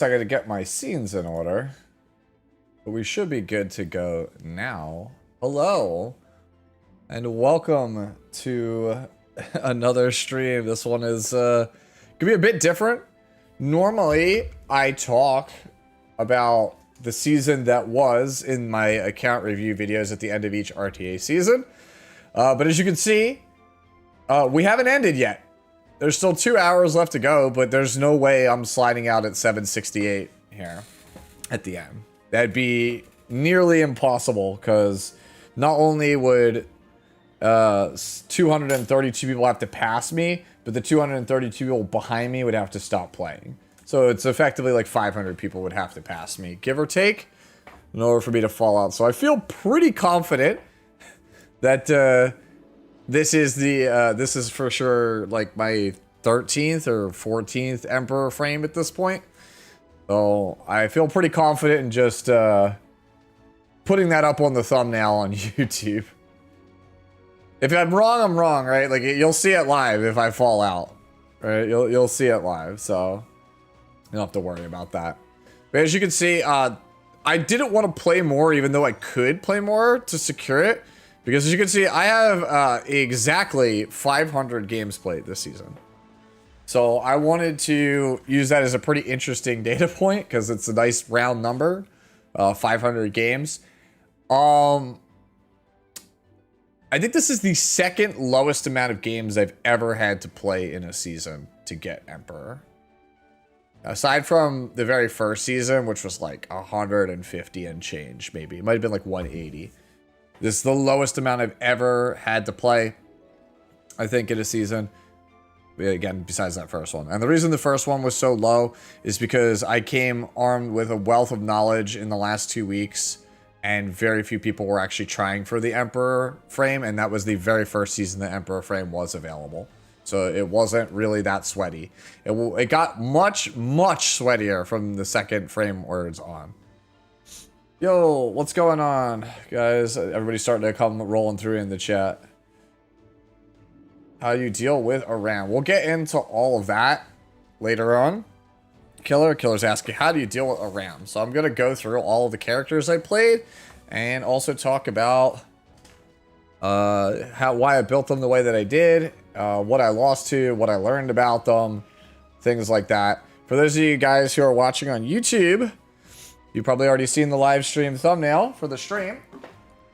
So I gotta get my scenes in order. But we should be good to go now. Hello, and welcome to another stream. This one is gonna be a bit different. Normally, I talk about the season that was in my account review videos at the end of each RTA season. But as you can see, we haven't ended yet. There's still 2 hours left to go, but there's no way I'm sliding out at 768 here at the end. That'd be nearly impossible, because not only would 232 people have to pass me, but the 232 people behind me would have to stop playing. So it's effectively like 500 people would have to pass me, give or take, in order for me to fall out. So I feel pretty confident that this is for sure like my 13th or 14th Emperor frame at this point. So I feel pretty confident in just putting that up on the thumbnail on YouTube. If I'm wrong, right? Like, you'll see it live if I fall out, right? You'll see it live, so you don't have to worry about that. But as you can see, I didn't want to play more, even though I could play more to secure it. Because as you can see, I have exactly 500 games played this season. So I wanted to use that as a pretty interesting data point, because it's a nice round number, 500 games. I think this is the second lowest amount of games I've ever had to play in a season to get Emperor. Aside from the very first season, which was like 150 and change, maybe. It might have been like 180. This is the lowest amount I've ever had to play, I think, in a season. Again, besides that first one. And the reason the first one was so low is because I came armed with a wealth of knowledge in the last 2 weeks, and very few people were actually trying for the Emperor frame, and that was the very first season the Emperor frame was available. So it wasn't really that sweaty. It got much, much sweatier from the second frame words on. Yo, what's going on, guys? Everybody's starting to come rolling through in the chat. How you deal with a ram? We'll get into all of that later on. Killer's asking, how do you deal with a ram? So I'm going to go through all of the characters I played, and also talk about why I built them the way that I did, what I lost to, what I learned about them, things like that. For those of you guys who are watching on YouTube, you've probably already seen the live stream thumbnail for the stream.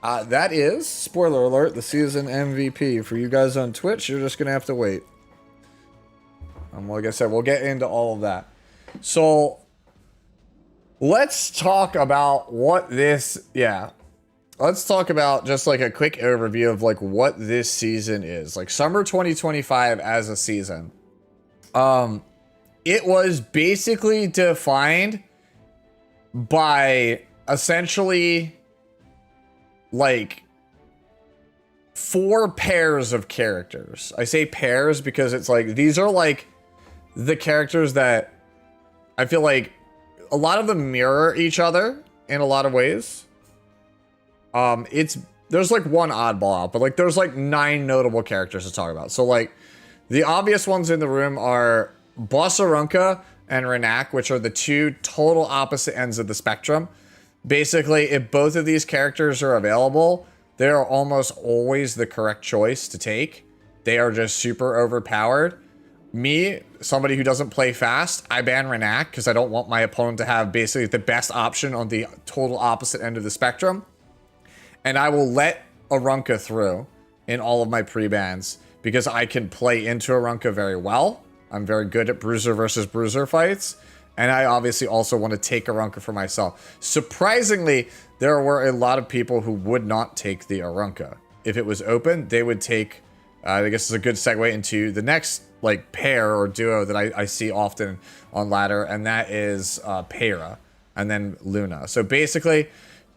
That is, spoiler alert, the season MVP. For you guys on Twitch, you're just going to have to wait. Like I said, we'll get into all of that. So, let's talk about what this, let's talk about just like a quick overview of like what this season is. Like summer 2025 as a season. It was basically defined by essentially like 4 pairs of characters. I say pairs because it's like these are like the characters that I feel like a lot of them mirror each other in a lot of ways. There's like one oddball out, but like there's like 9 notable characters to talk about. So like the obvious ones in the room are Bossarunka and Renak, which are the 2 total opposite ends of the spectrum. Basically, if both of these characters are available, they are almost always the correct choice to take. They are just super overpowered. Me, somebody who doesn't play fast, I ban Renak because I don't want my opponent to have basically the best option on the total opposite end of the spectrum. And I will let Arunka through in all of my pre-bans because I can play into Arunka very well. I'm very good at bruiser versus bruiser fights. And I obviously also want to take Arunka for myself. Surprisingly, there were a lot of people who would not take the Arunka. If it was open, they would take, I guess it's a good segue into the next like pair or duo that I see often on ladder, and that is Peyra and then Luna. So basically,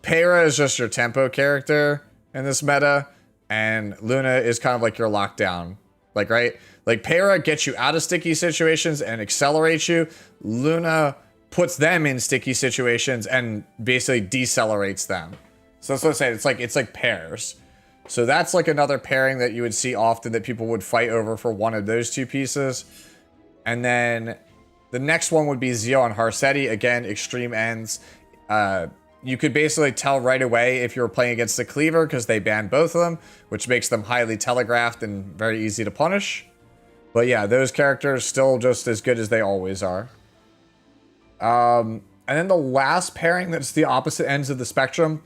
Peyra is just your tempo character in this meta, and Luna is kind of like your lockdown. Like, right? Like, Peyra gets you out of sticky situations and accelerates you. Luna puts them in sticky situations and basically decelerates them. So that's what I'm saying. It's like pairs. So that's like another pairing that you would see often that people would fight over for one of those 2 pieces. And then The next one would be Zio and Harsetti. Again, extreme ends. You could basically tell right away if you were playing against the cleaver because they banned both of them, which makes them highly telegraphed and very easy to punish. But yeah, those characters still just as good as they always are. And then the last pairing that's the opposite ends of the spectrum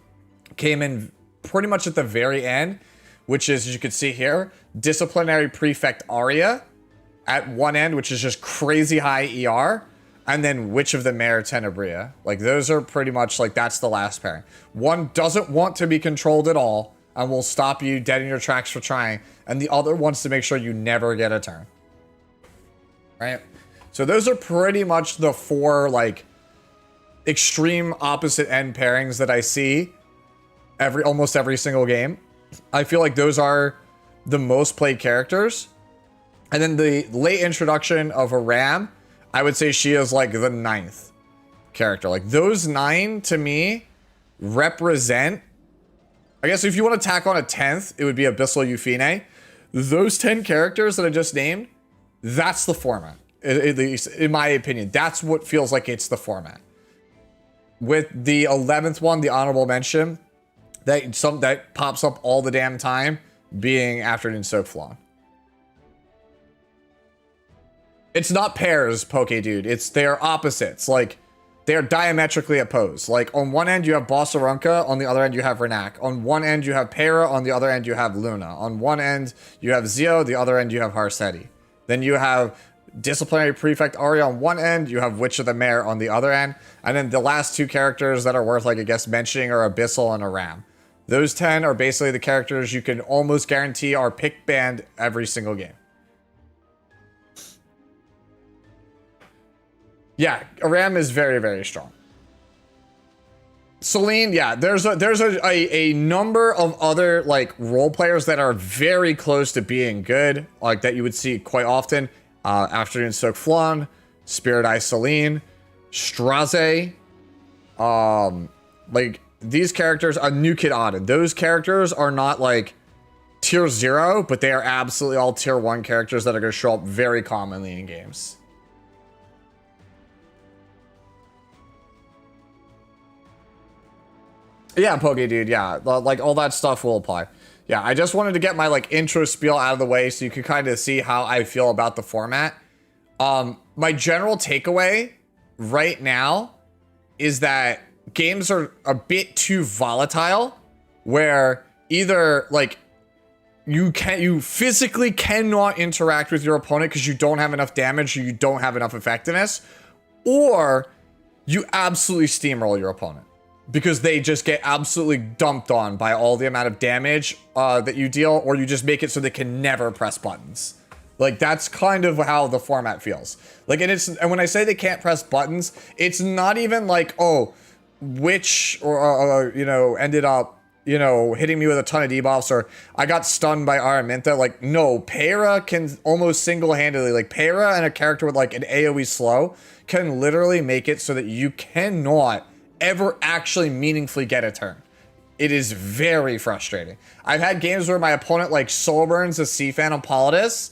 came in pretty much at the very end, which is, as you can see here, Disciplinary Prefect Arya at one end, which is just crazy high ER. And then Witch of the Mare Tenebria. Like, those are pretty much, like, that's the last pairing. One doesn't want to be controlled at all and will stop you dead in your tracks for trying. And the other wants to make sure you never get a turn. Right? So those are pretty much the four, like, extreme opposite end pairings that I see almost every single game. I feel like those are the most played characters. And then the late introduction of a Ram, I would say she is like the 9th character. Like, those 9 to me represent, I guess if you want to tack on a 10th, it would be Abyssal Euphine. Those 10 characters that I just named, that's the format. At least in my opinion, that's what feels like it's the format. With the 11th one, the honorable mention, that pops up all the damn time, being Afternoon Soak Flan. It's not pairs, Poke Dude. They're opposites. Like, they're diametrically opposed. Like, on one end you have Bossarunka, on the other end you have Renak. On one end you have Pera, on the other end you have Luna. On one end you have Zio, the other end you have Harsetti. Then you have Disciplinary Prefect Arya on one end, you have Witch of the Mare on the other end, and then the last two characters that are worth, like, I guess, mentioning are Abyssal and a Ram. Those 10 are basically the characters you can almost guarantee are pick banned every single game. Yeah, Ram is very, very strong. Celine, yeah, there's a number of other, like, role players that are very close to being good, like, that you would see quite often. Afternoon Soak Flan, Spirit Eye Celine, Straze, like, these characters, a New Kid Auden, those characters are not, like, tier 0, but they are absolutely all tier 1 characters that are going to show up very commonly in games. Yeah, Poke Dude, yeah. Like, all that stuff will apply. Yeah, I just wanted to get my, like, intro spiel out of the way so you could kind of see how I feel about the format. My general takeaway right now is that games are a bit too volatile, where either, like, you physically cannot interact with your opponent because you don't have enough damage or you don't have enough effectiveness, or you absolutely steamroll your opponent because they just get absolutely dumped on by all the amount of damage that you deal, or you just make it so they can never press buttons. Like, that's kind of how the format feels. Like, and when I say they can't press buttons, it's not even like, oh, Witch or you know, ended up, you know, hitting me with a ton of debuffs, or I got stunned by Araminta. Like, no, Pera can almost single-handedly, like, Pera and a character with, like, an AoE slow can literally make it so that you cannot ever actually meaningfully get a turn. It is very frustrating. I've had games where my opponent, like, soul burns a Sea Phantom Politis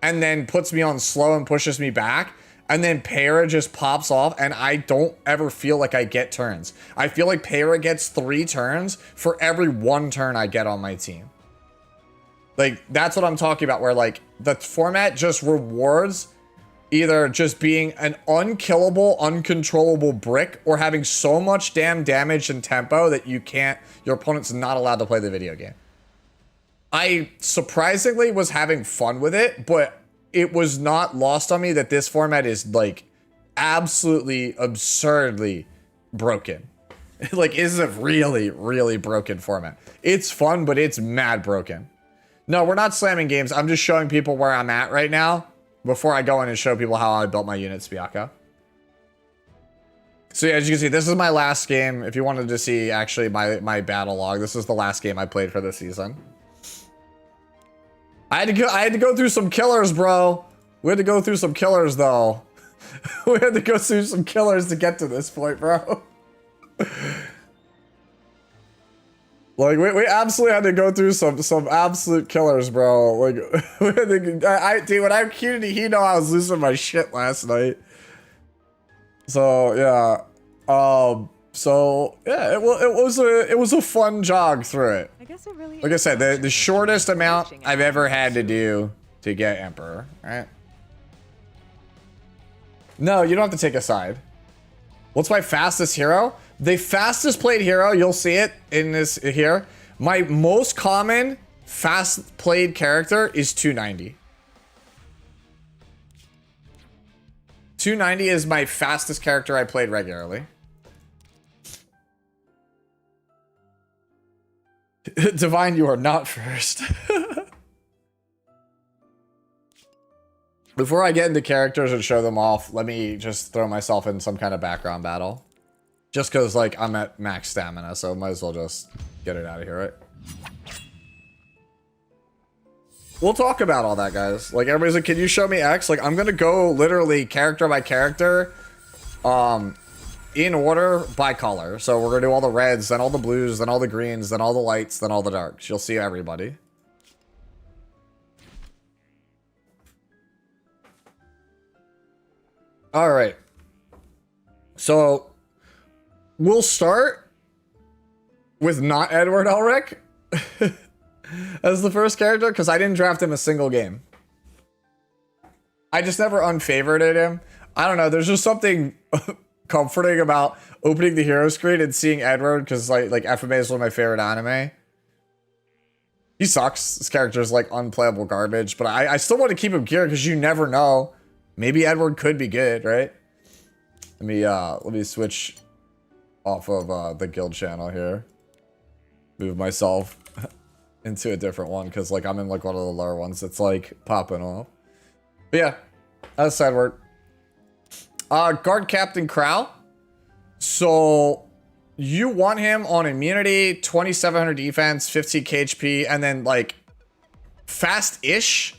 and then puts me on slow and pushes me back, and then Pera just pops off and I don't ever feel like I get turns. I feel like Pera gets 3 turns for every 1 turn I get on my team. Like, that's what I'm talking about, where, like, the format just rewards either just being an unkillable, uncontrollable brick, or having so much damn damage and tempo that your opponent's not allowed to play the video game. I surprisingly was having fun with it, but it was not lost on me that this format is, like, absolutely absurdly broken. Like, this is a really, really broken format. It's fun, but it's mad broken. No, we're not slamming games. I'm just showing people where I'm at right now before I go in and show people how I built my units, Biaka. So yeah, as you can see, this is my last game. If you wanted to see actually my battle log, this is the last game I played for this season. I had to go through some killers, bro. We had to go through some killers, though. We had to go through some killers to get to this point, bro. Like, we absolutely had to go through some absolute killers, bro. Like, we had to, dude, when I queued Hino, I was losing my shit last night. So yeah, so yeah, it was a fun jog through it. I guess it really Like I said, the shortest amount I've ever had to do to get Emperor, right? No, you don't have to take a side. What's my fastest hero? The fastest played hero, you'll see it in this here. My most common fast played character is 290. 290 is my fastest character I played regularly. Divine, you are not first. Before I get into characters and show them off, let me just throw myself in some kind of background battle. Just because, like, I'm at max stamina, so might as well just get it out of here, right? We'll talk about all that, guys. Like, everybody's like, can you show me X? Like, I'm gonna go literally character by character, in order by color. So we're gonna do all the reds, then all the blues, then all the greens, then all the lights, then all the darks. You'll see everybody. All right. So we'll start with not Edward Elric as the first character because I didn't draft him a single game. I just never unfavorited him. I don't know. There's just something comforting about opening the hero screen and seeing Edward because like FMA is one of my favorite anime. He sucks. This character is like unplayable garbage, but I still want to keep him geared because you never know. Maybe Edward could be good, right? Let me switch off of the guild channel here. Move myself into a different one because like I'm in like one of the lower ones that's like popping off. But yeah, that's Edward. Guard Captain Crow. So you want him on immunity, 2700 defense, 15 HP, and then like fast-ish,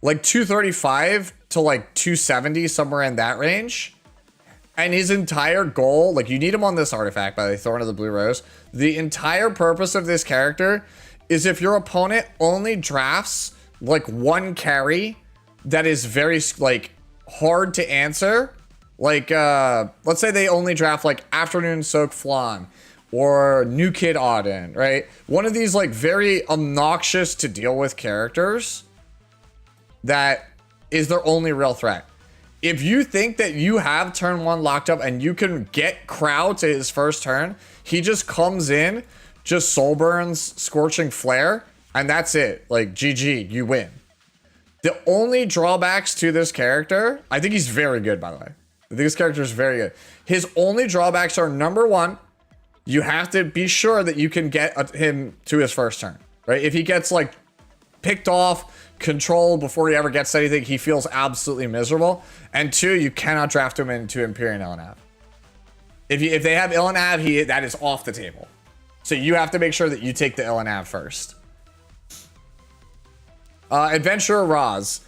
like 235 to like 270, somewhere in that range. And his entire goal, like you need him on this artifact by the Thorn of the Blue Rose. The entire purpose of this character is if your opponent only drafts like one carry that is very like hard to answer, like let's say they only draft like Afternoon Soak Flan or New Kid Auden, right? One of these like very obnoxious to deal with characters that is their only real threat. If you think that you have turn one locked up and you can get Crow to his first turn, he just comes in, just soul burns, Scorching Flare, and that's it. Like, GG, you win. The only drawbacks to this character, I think he's very good, by the way. I think this character is very good. His only drawbacks are, number one, you have to be sure that you can get him to his first turn, right? If he gets, like, picked off, controlled before he ever gets anything, he feels absolutely miserable. And two, you cannot draft him into Empyrean Illianav. If they have Illianav, that is off the table. So you have to make sure that you take the Illianav first. Adventurer Raz.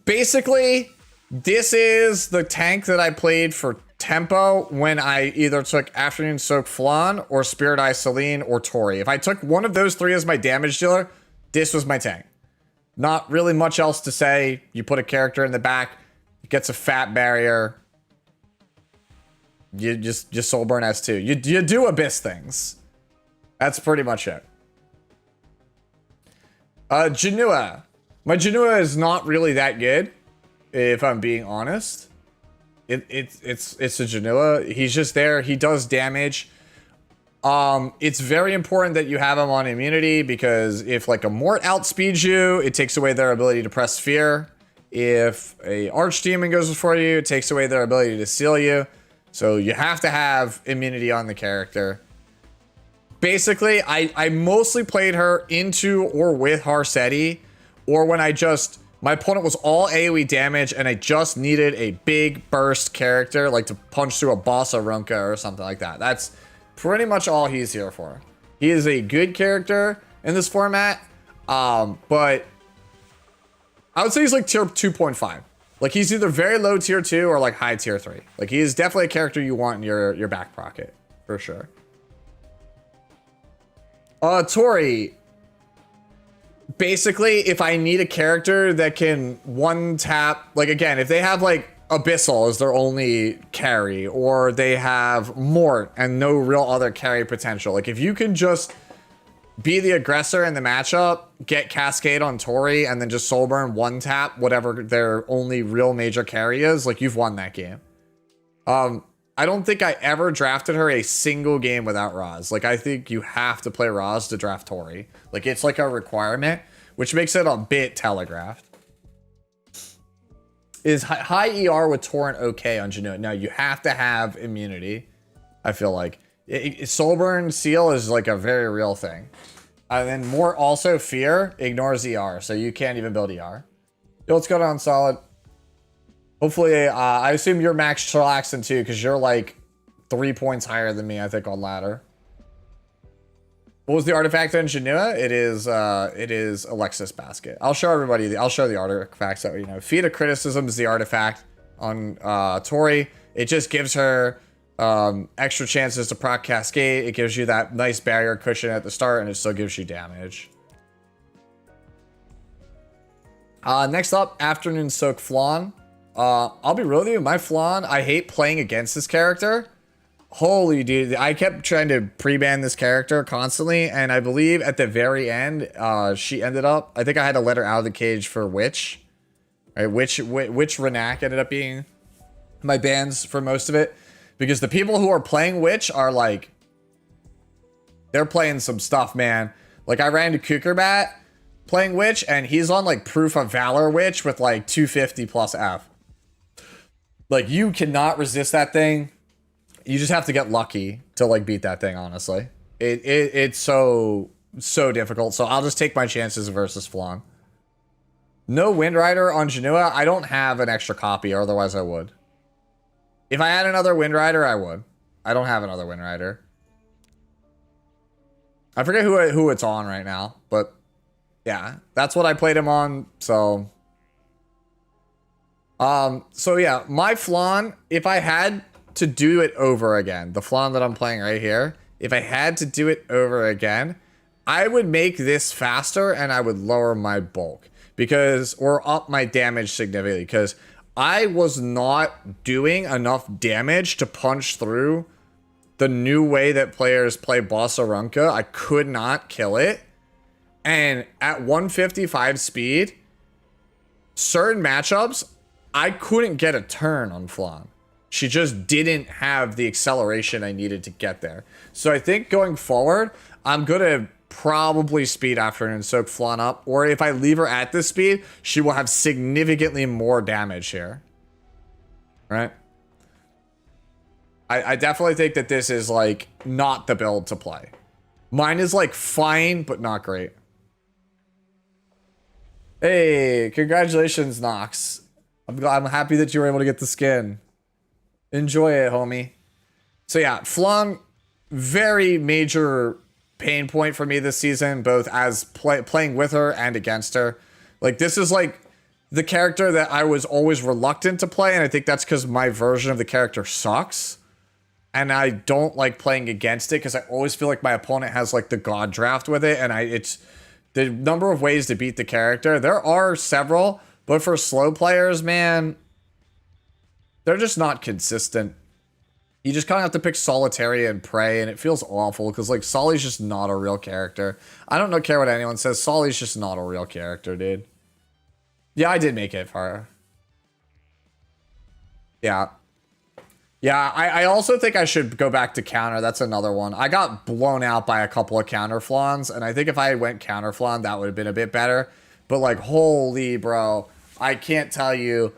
Basically, this is the tank that I played for tempo when I either took Afternoon Soak Flan or Spirit Eye Celine or Tori. If I took one of those three as my damage dealer, this was my tank. Not really much else to say. You put a character in the back, it gets a fat barrier. You just soul burn S2. You do Abyss things. That's pretty much it. Janua. My Janua is not really that good, if I'm being honest. It's a Janua. He's just there. He does damage. It's very important that you have him on immunity because if like a Mort outspeeds you, it takes away their ability to press fear. If a Archdemon goes before you, it takes away their ability to seal you. So you have to have immunity on the character. Basically, I mostly played her into or with Harsetti, or when my opponent was all AoE damage and I just needed a big burst character, like to punch through a boss Arunca or something like that. That's pretty much all he's here for. He is a good character in this format, but I would say he's like tier 2.5. Like he's either very low tier 2 or like high tier 3. Like he is definitely a character you want in your back pocket, for sure. Tori. Basically, if I need a character that can one tap, like again, if they have like Abyssal is their only carry, or they have Mort and no real other carry potential. Like, if you can just be the aggressor in the matchup, get Cascade on Tori, and then just Soulburn one tap whatever their only real major carry is, like, you've won that game. I don't think I ever drafted her a single game without Roz. Like, I think you have to play Roz to draft Tori. Like, it's like a requirement, which makes it a bit telegraphed. Is high ER with Torrent okay on Janua? No, you have to have immunity, I feel like. Soulburn Seal is like a very real thing. And then more also Fear ignores ER, so you can't even build ER. Yo, what's going on, Solid? Hopefully, I assume you're max chillaxing too, because you're like 3 points higher than me, I think, on ladder. What was the artifact in Janua? It is Alexis Basket. I'll show everybody. I'll show the artifacts that we know. Feed of Criticism is the artifact on Tori. It just gives her extra chances to proc Cascade. It gives you that nice barrier cushion at the start, and it still gives you damage. Next up, Afternoon Soak Flan. I'll be real with you. My Flan, I hate playing against this character. Holy dude, I kept trying to pre-ban this character constantly, and I believe at the very end, she ended up, I think I had to let her out of the cage for Witch. Right, Witch Renak ended up being my bans for most of it, because the people who are playing Witch are like, they're playing some stuff, man. Like, I ran into Kukerbat playing Witch, and he's on like Proof of Valor Witch with like 250 plus F. Like, you cannot resist that thing. You just have to get lucky to like beat that thing, honestly. It's so difficult. So I'll just take my chances versus Flan. No Wind Rider on Janua. I don't have an extra copy, or otherwise I would. If I had another Wind Rider, I would. I don't have another Wind Rider. I forget who it's on right now, but yeah, that's what I played him on. So yeah, my Flan, if I had to do it over again, the Flan that I'm playing right here, if I had to do it over again, I would make this faster and I would lower my bulk, because, or up my damage significantly, because I was not doing enough damage to punch through the new way that players play Boss Arunca. I could not kill it. And at 155 speed, certain matchups, I couldn't get a turn on Flan. She just didn't have the acceleration I needed to get there. So I think going forward, I'm going to probably speed Afternoon Soak Flan up. Or if I leave her at this speed, she will have significantly more damage here. Right? I definitely think that this is like not the build to play. Mine is like fine, but not great. Hey, congratulations, Nox. I'm happy that you were able to get the skin. Enjoy it, homie. So yeah, Flan, very major pain point for me this season, both as playing with her and against her. Like, this is like the character that I was always reluctant to play, and I think that's because my version of the character sucks. And I don't like playing against it because I always feel like my opponent has like the God draft with it, and it's the number of ways to beat the character. There are several, but for slow players, man, they're just not consistent. You just kind of have to pick Solitary and Prey, and it feels awful because, like, Solly's just not a real character. I don't care what anyone says. Solly's just not a real character, dude. Yeah, I did make it far. Yeah. Yeah, I also think I should go back to counter. That's another one. I got blown out by a couple of counter Flans, and I think if I went counter Flan, that would have been a bit better. But, like, holy, bro. I can't tell you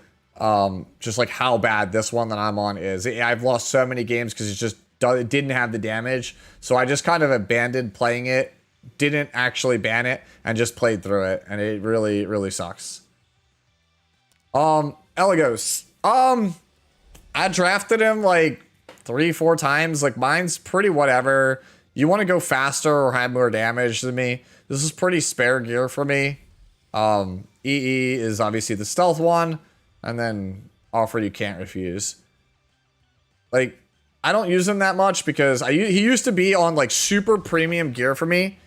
just like how bad this one that I'm on is. I've lost so many games because it didn't have the damage. So I just kind of abandoned playing it, didn't actually ban it, and just played through it. And it really, really sucks. Eligos. I drafted him like 3-4 times. Like, mine's pretty whatever. You want to go faster or have more damage than me. This is pretty spare gear for me. EE is obviously the stealth one. And then offer you can't refuse. Like, I don't use him that much because he used to be on like super premium gear for me.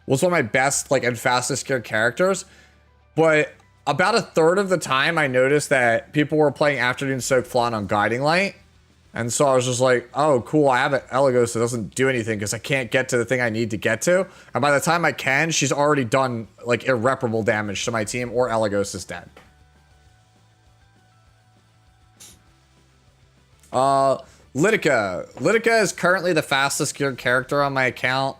Was one of my best like and fastest gear characters. But about a third of the time I noticed that people were playing Afternoon Soak Flan on Guiding Light. And so I was just like, oh, cool, I have an Elagos that doesn't do anything because I can't get to the thing I need to get to. And by the time I can, she's already done, like, irreparable damage to my team, or Elagos is dead. Litica. Litica is currently the fastest geared character on my account.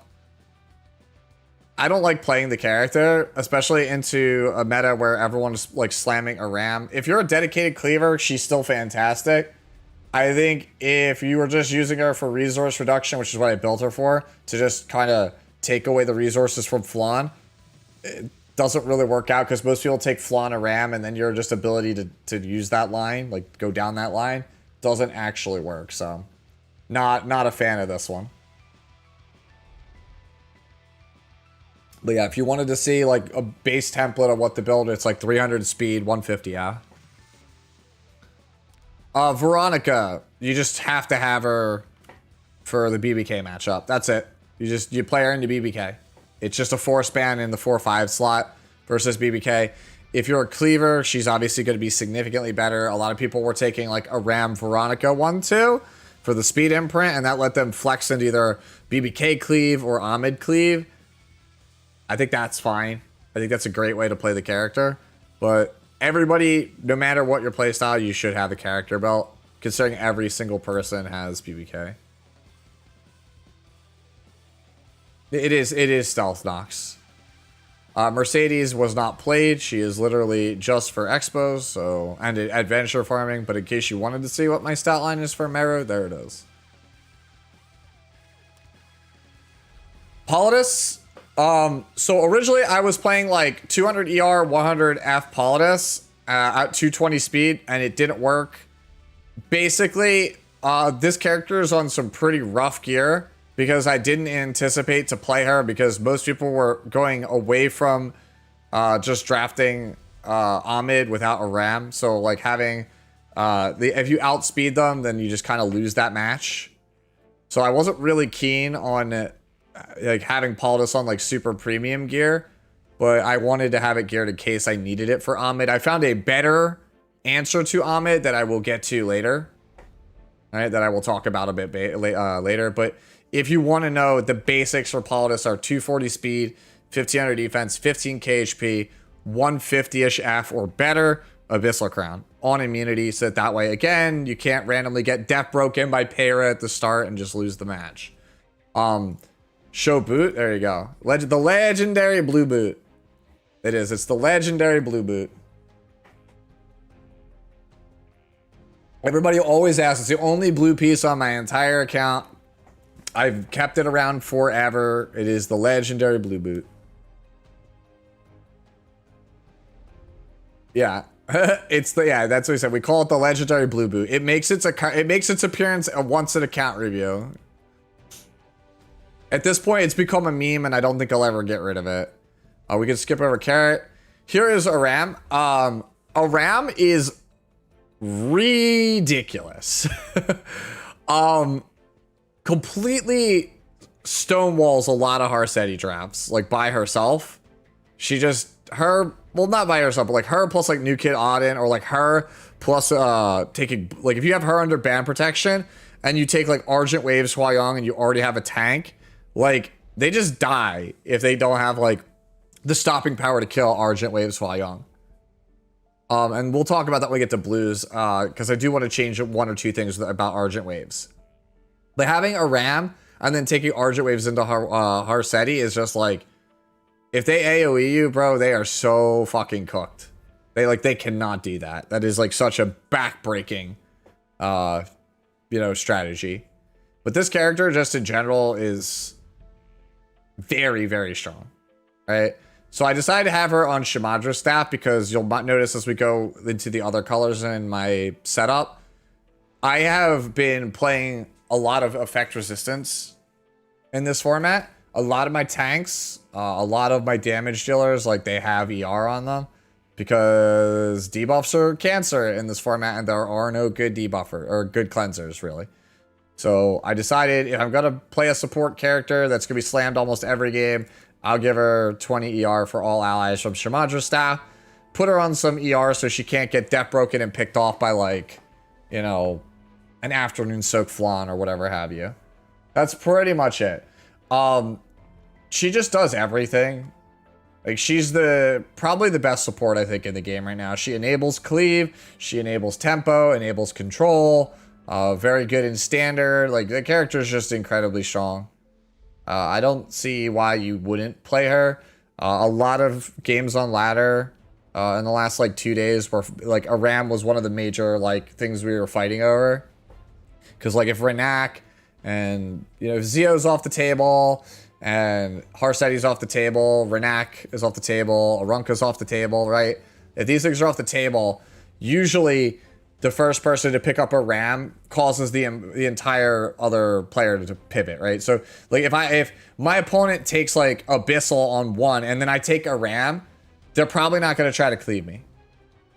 I don't like playing the character, especially into a meta where everyone's, like, slamming a ram. If you're a dedicated cleaver, she's still fantastic. I think if you were just using her for resource reduction, which is what I built her for, to just kind of take away the resources from Flan, it doesn't really work out because most people take Flan a ram and then your just ability to use that line, like go down that line, doesn't actually work. So not a fan of this one. But yeah, if you wanted to see like a base template of what to build, it's like 300 speed, 150, yeah. Veronica, you just have to have her for the BBK matchup. That's it. You play her into BBK. It's just a 4-span in the 4-5 slot versus BBK. If you're a cleaver, she's obviously going to be significantly better. A lot of people were taking like a Ram Veronica 1-2 for the speed imprint, and that let them flex into either BBK cleave or Ahmed cleave. I think that's fine. I think that's a great way to play the character. But everybody, no matter what your playstyle, you should have a character belt, considering every single person has BBK. It is Stealth Nox. Mercedes was not played. She is literally just for expos, so, and adventure farming. But in case you wanted to see what my stat line is for Meru, there it is. Politis. So originally I was playing like 200 ER, 100 F Politis at 220 speed, and it didn't work. Basically, this character is on some pretty rough gear because I didn't anticipate to play her because most people were going away from just drafting Ahmed without a ram. So like having if you outspeed them, then you just kind of lose that match. So I wasn't really keen on like having Politis on like super premium gear, but I wanted to have it geared in case I needed it for Ahmed. I found a better answer to Ahmed that I will get to later. All right, that I will talk about a bit later. But if you want to know, the basics for Politis are 240 speed, 1500 defense, 15 KHP, 150-ish F or better, Abyssal Crown on immunity, so that way, again, you can't randomly get death broken by Para at the start and just lose the match. Show boot, there you go. The legendary blue boot. It is, it's the legendary blue boot. Everybody always asks, it's the only blue piece on my entire account. I've kept it around forever. It is the legendary blue boot. Yeah. It's the, yeah, that's what we said. We call it the legendary blue boot. It makes its appearance once an account review. At this point, it's become a meme, and I don't think I'll ever get rid of it. We can skip over Carrot. Here is a ram. A ram is ridiculous. Completely stonewalls a lot of Harsetti drafts, like by herself. She just, her, well, not by herself, but like her plus like New Kid Auden, or like her plus taking, like if you have her under ban protection and you take like Argent Waves Hua-Young and you already have a tank, like they just die if they don't have like the stopping power to kill Argent Waves Hua-Young. And we'll talk about that when we get to blues, because I do want to change one or two things about Argent Waves. But having a ram and then taking Argent Waves into Harsetti is just like, if they AoE you, bro, they are so fucking cooked. They cannot do that. That is like such a back-breaking, strategy. But this character, just in general, is very, very strong, right? So I decided to have her on Shimadra staff because you'll notice as we go into the other colors in my setup, I have been playing a lot of effect resistance in this format. A lot of my tanks, a lot of my damage dealers, like they have ER on them because debuffs are cancer in this format, and there are no good debuffer or good cleansers really. So I decided if I'm gonna play a support character that's gonna be slammed almost every game, I'll give her 20 ER for all allies from Shimadra staff. put her on some ER so she can't get death broken and picked off by, like, you know, an afternoon soak flan or whatever have you. That's pretty much it. She just does everything. Like, she's probably the best support, I think, in the game right now. She enables cleave, she enables tempo, enables control, very good in standard. Like, the character is just incredibly strong. I don't see why you wouldn't play her. A lot of games on ladder in the last, like, 2 days where, like, a ram was one of the major, like, things we were fighting over. Because, like, if Renak and, you know, if Zio's off the table and Harseti's off the table, Renak is off the table, Arunka's off the table, right? If these things are off the table, usually the first person to pick up a ram causes the entire other player to pivot, right? So, like, if my opponent takes, like, Abyssal on one and then I take a ram, they're probably not going to try to cleave me.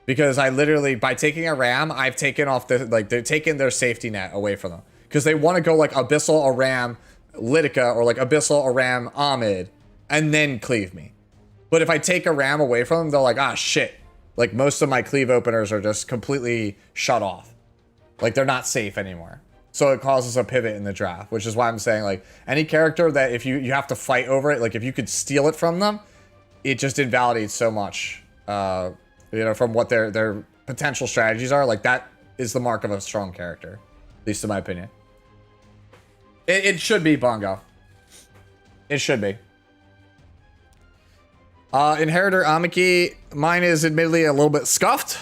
Because I literally, by taking a ram, I've taken off they're taking their safety net away from them. Because they want to go, like, Abyssal, a ram, Lidica, or, like, Abyssal, a ram, Ahmed, and then cleave me. But if I take a ram away from them, they're like, ah, shit. Like, most of my cleave openers are just completely shut off. Like, they're not safe anymore. So it causes a pivot in the draft, which is why I'm saying, like, any character that if you have to fight over it, like, if you could steal it from them, it just invalidates so much, you know, from what their potential strategies are. Like, that is the mark of a strong character, at least in my opinion. It should be Bongo. It should be. Inheritor Amiki, mine is admittedly a little bit scuffed.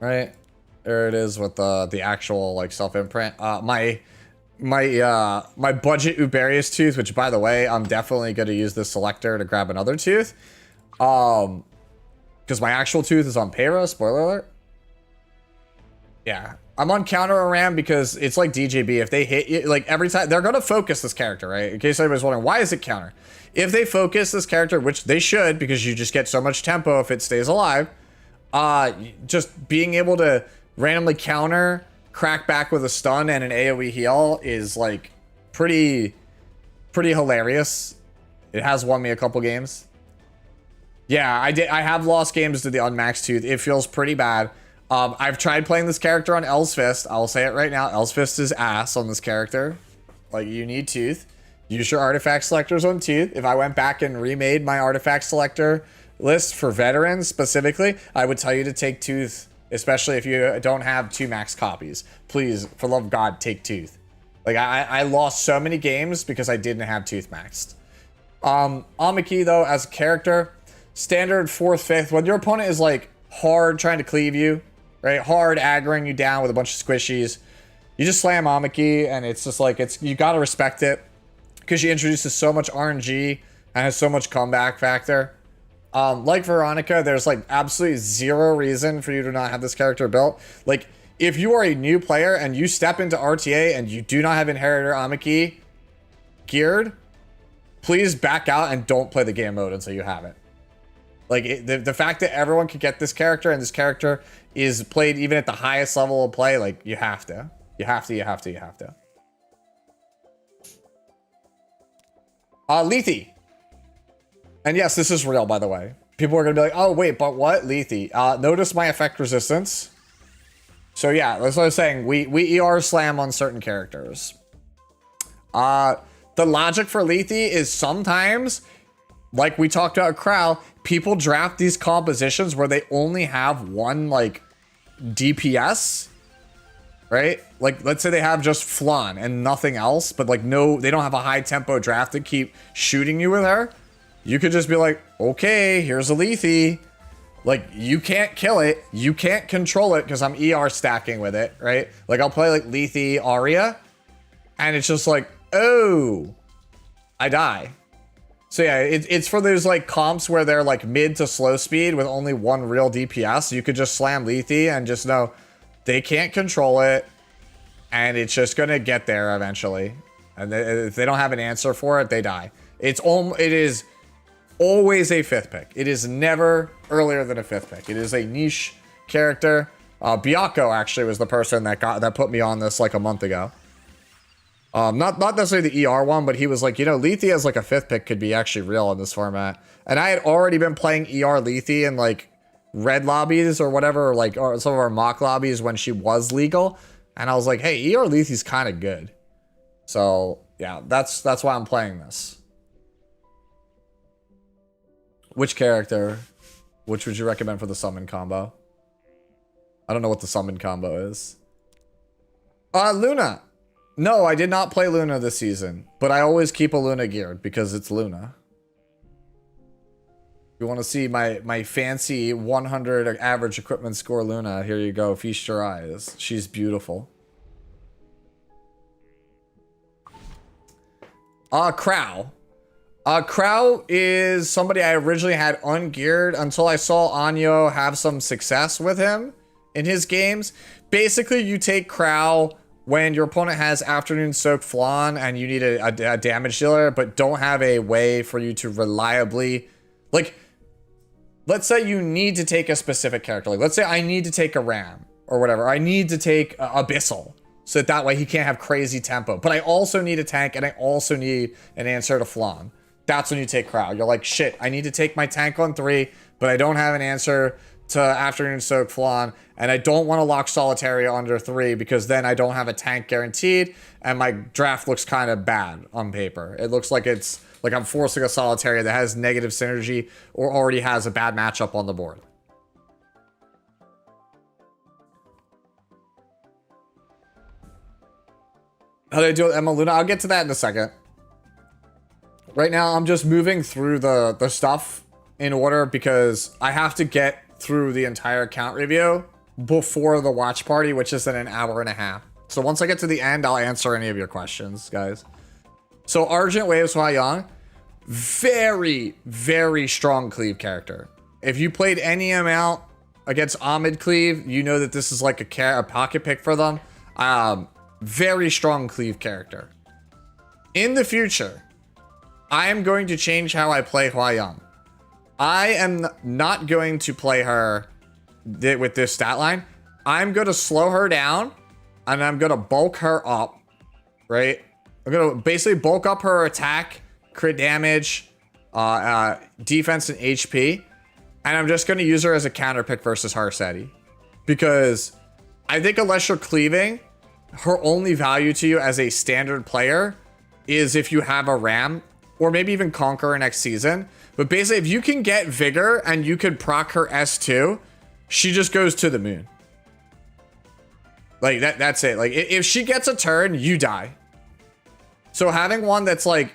Right? There it is with the actual, like, self-imprint. My budget Uberius tooth, which, by the way, I'm definitely going to use this selector to grab another tooth. Because my actual tooth is on Payro, spoiler alert. Yeah. I'm on counter a ram because it's like DJB. If they hit you, like, every time, they're going to focus this character, right? In case anybody's wondering, why is it counter? If they focus this character, which they should, because you just get so much tempo if it stays alive, just being able to randomly counter, crack back with a stun and an AoE heal is, like, pretty hilarious. It has won me a couple games. Yeah, I have lost games to the unmaxed tooth. It feels pretty bad. I've tried playing this character on L's Fist. I'll say it right now. L's Fist is ass on this character. Like, you need tooth. Use your artifact selectors on tooth. If I went back and remade my artifact selector list for veterans specifically, I would tell you to take tooth, especially if you don't have 2 max copies. Please, for love of God, take tooth. Like, I lost so many games because I didn't have tooth maxed. Amiki, though, as a character, standard 4th, 5th, when your opponent is, like, hard trying to cleave you, right? Hard aggroing you down with a bunch of squishies. You just slam Amiki, and it's just like, you gotta respect it. Because she introduces so much RNG and has so much comeback factor. Like Veronica, there's, like, absolutely zero reason for you to not have this character built. Like, if you are a new player and you step into RTA and you do not have Inheritor Amiki geared, please back out and don't play the game mode until you have it. Like, the fact that everyone can get this character and this character is played even at the highest level of play, like, you have to. You have to. Lethe. And yes, this is real, by the way. People are going to be like, oh, wait, but what? Lethe. Notice my effect resistance. So yeah, that's what I was saying. We ER slam on certain characters. The logic for Lethe is sometimes, like we talked about Crow, people draft these compositions where they only have one, like, DPS, right? Like, let's say they have just Flan and nothing else, but, like, no, they don't have a high tempo draft to keep shooting you with her. You could just be like, okay, here's a Lethe. Like, you can't kill it. You can't control it because I'm ER stacking with it, right? Like, I'll play, like, Lethe Aria, and it's just like, oh, I die. So yeah, it's for those, like, comps where they're, like, mid to slow speed with only one real DPS. You could just slam Lethe and just know they can't control it, and it's just gonna get there eventually. And if they don't have an answer for it, they die. It is always a 5th pick. It is never earlier than a 5th pick. It is a niche character. Byakko actually was the person that put me on this, like, a month ago. Not necessarily the ER one, but he was like, you know, Lethe as like a 5th pick could be actually real in this format. And I had already been playing ER Lethe in like red lobbies or whatever, like or some of our mock lobbies when she was legal. And I was like, hey, ER Lethe's kind of good. So yeah, that's why I'm playing this. Which character? Which would you recommend for the summon combo? I don't know what the summon combo is. Luna. No, I did not play Luna this season, but I always keep a Luna geared because it's Luna. You want to see my fancy 100 average equipment score Luna? Here you go. Feast your eyes. She's beautiful. Crow. Crow is somebody I originally had ungeared until I saw Anyo have some success with him in his games. Basically, you take Crow when your opponent has Afternoon Soak Flan and you need a damage dealer, but don't have a way for you to reliably, like, let's say you need to take a specific character. Like, let's say I need to take a Ram or whatever. I need to take Abyssal so that way he can't have crazy tempo. But I also need a tank and I also need an answer to Flan. That's when you take Crow. You're like, shit, I need to take my tank on 3, but I don't have an answer to Afternoon Soak Flan, and I don't want to lock Solitaria under 3 because then I don't have a tank guaranteed, and my draft looks kind of bad on paper. It looks like it's like I'm forcing a Solitaria that has negative synergy or already has a bad matchup on the board. How do I do with Emma Luna? I'll get to that in a second. Right now, I'm just moving through the stuff in order because I have to get through the entire account review before the watch party, which is in an hour and a half. So once I get to the end, I'll answer any of your questions, guys. So Argent Waves Hua Young, very, very strong cleave character. If you played any amount against Ahmed Cleave, you know that this is like a pocket pick for them. Very strong cleave character. In the future, I am going to change how I play Hua Young. I am not going to play her with this stat line. I'm going to slow her down and I'm going to bulk her up, right? I'm going to basically bulk up her attack, crit damage, defense, and HP. And I'm just going to use her as a counter pick versus Harseti. Because I think unless you're cleaving, her only value to you as a standard player is if you have a Ram or maybe even Conqueror next season. But basically, if you can get Vigor and you could proc her S2, she just goes to the moon. Like, that's it. Like, if she gets a turn, you die. So having one that's like,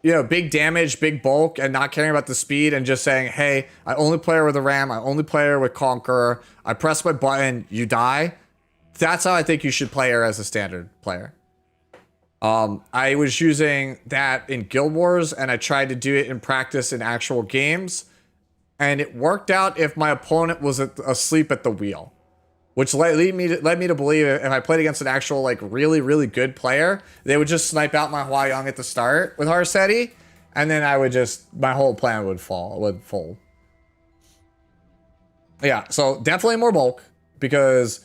you know, big damage, big bulk, and not caring about the speed and just saying, hey, I only play her with a Ram, I only play her with Conqueror, I press my button, you die. That's how I think you should play her as a standard player. I was using that in Guild Wars, and I tried to do it in practice in actual games, and it worked out if my opponent was asleep at the wheel, which led me to believe if I played against an actual like really, really good player, they would just snipe out my Hua Young at the start with Harseti, and then I would just, my whole plan would fold. Yeah, so definitely more bulk, because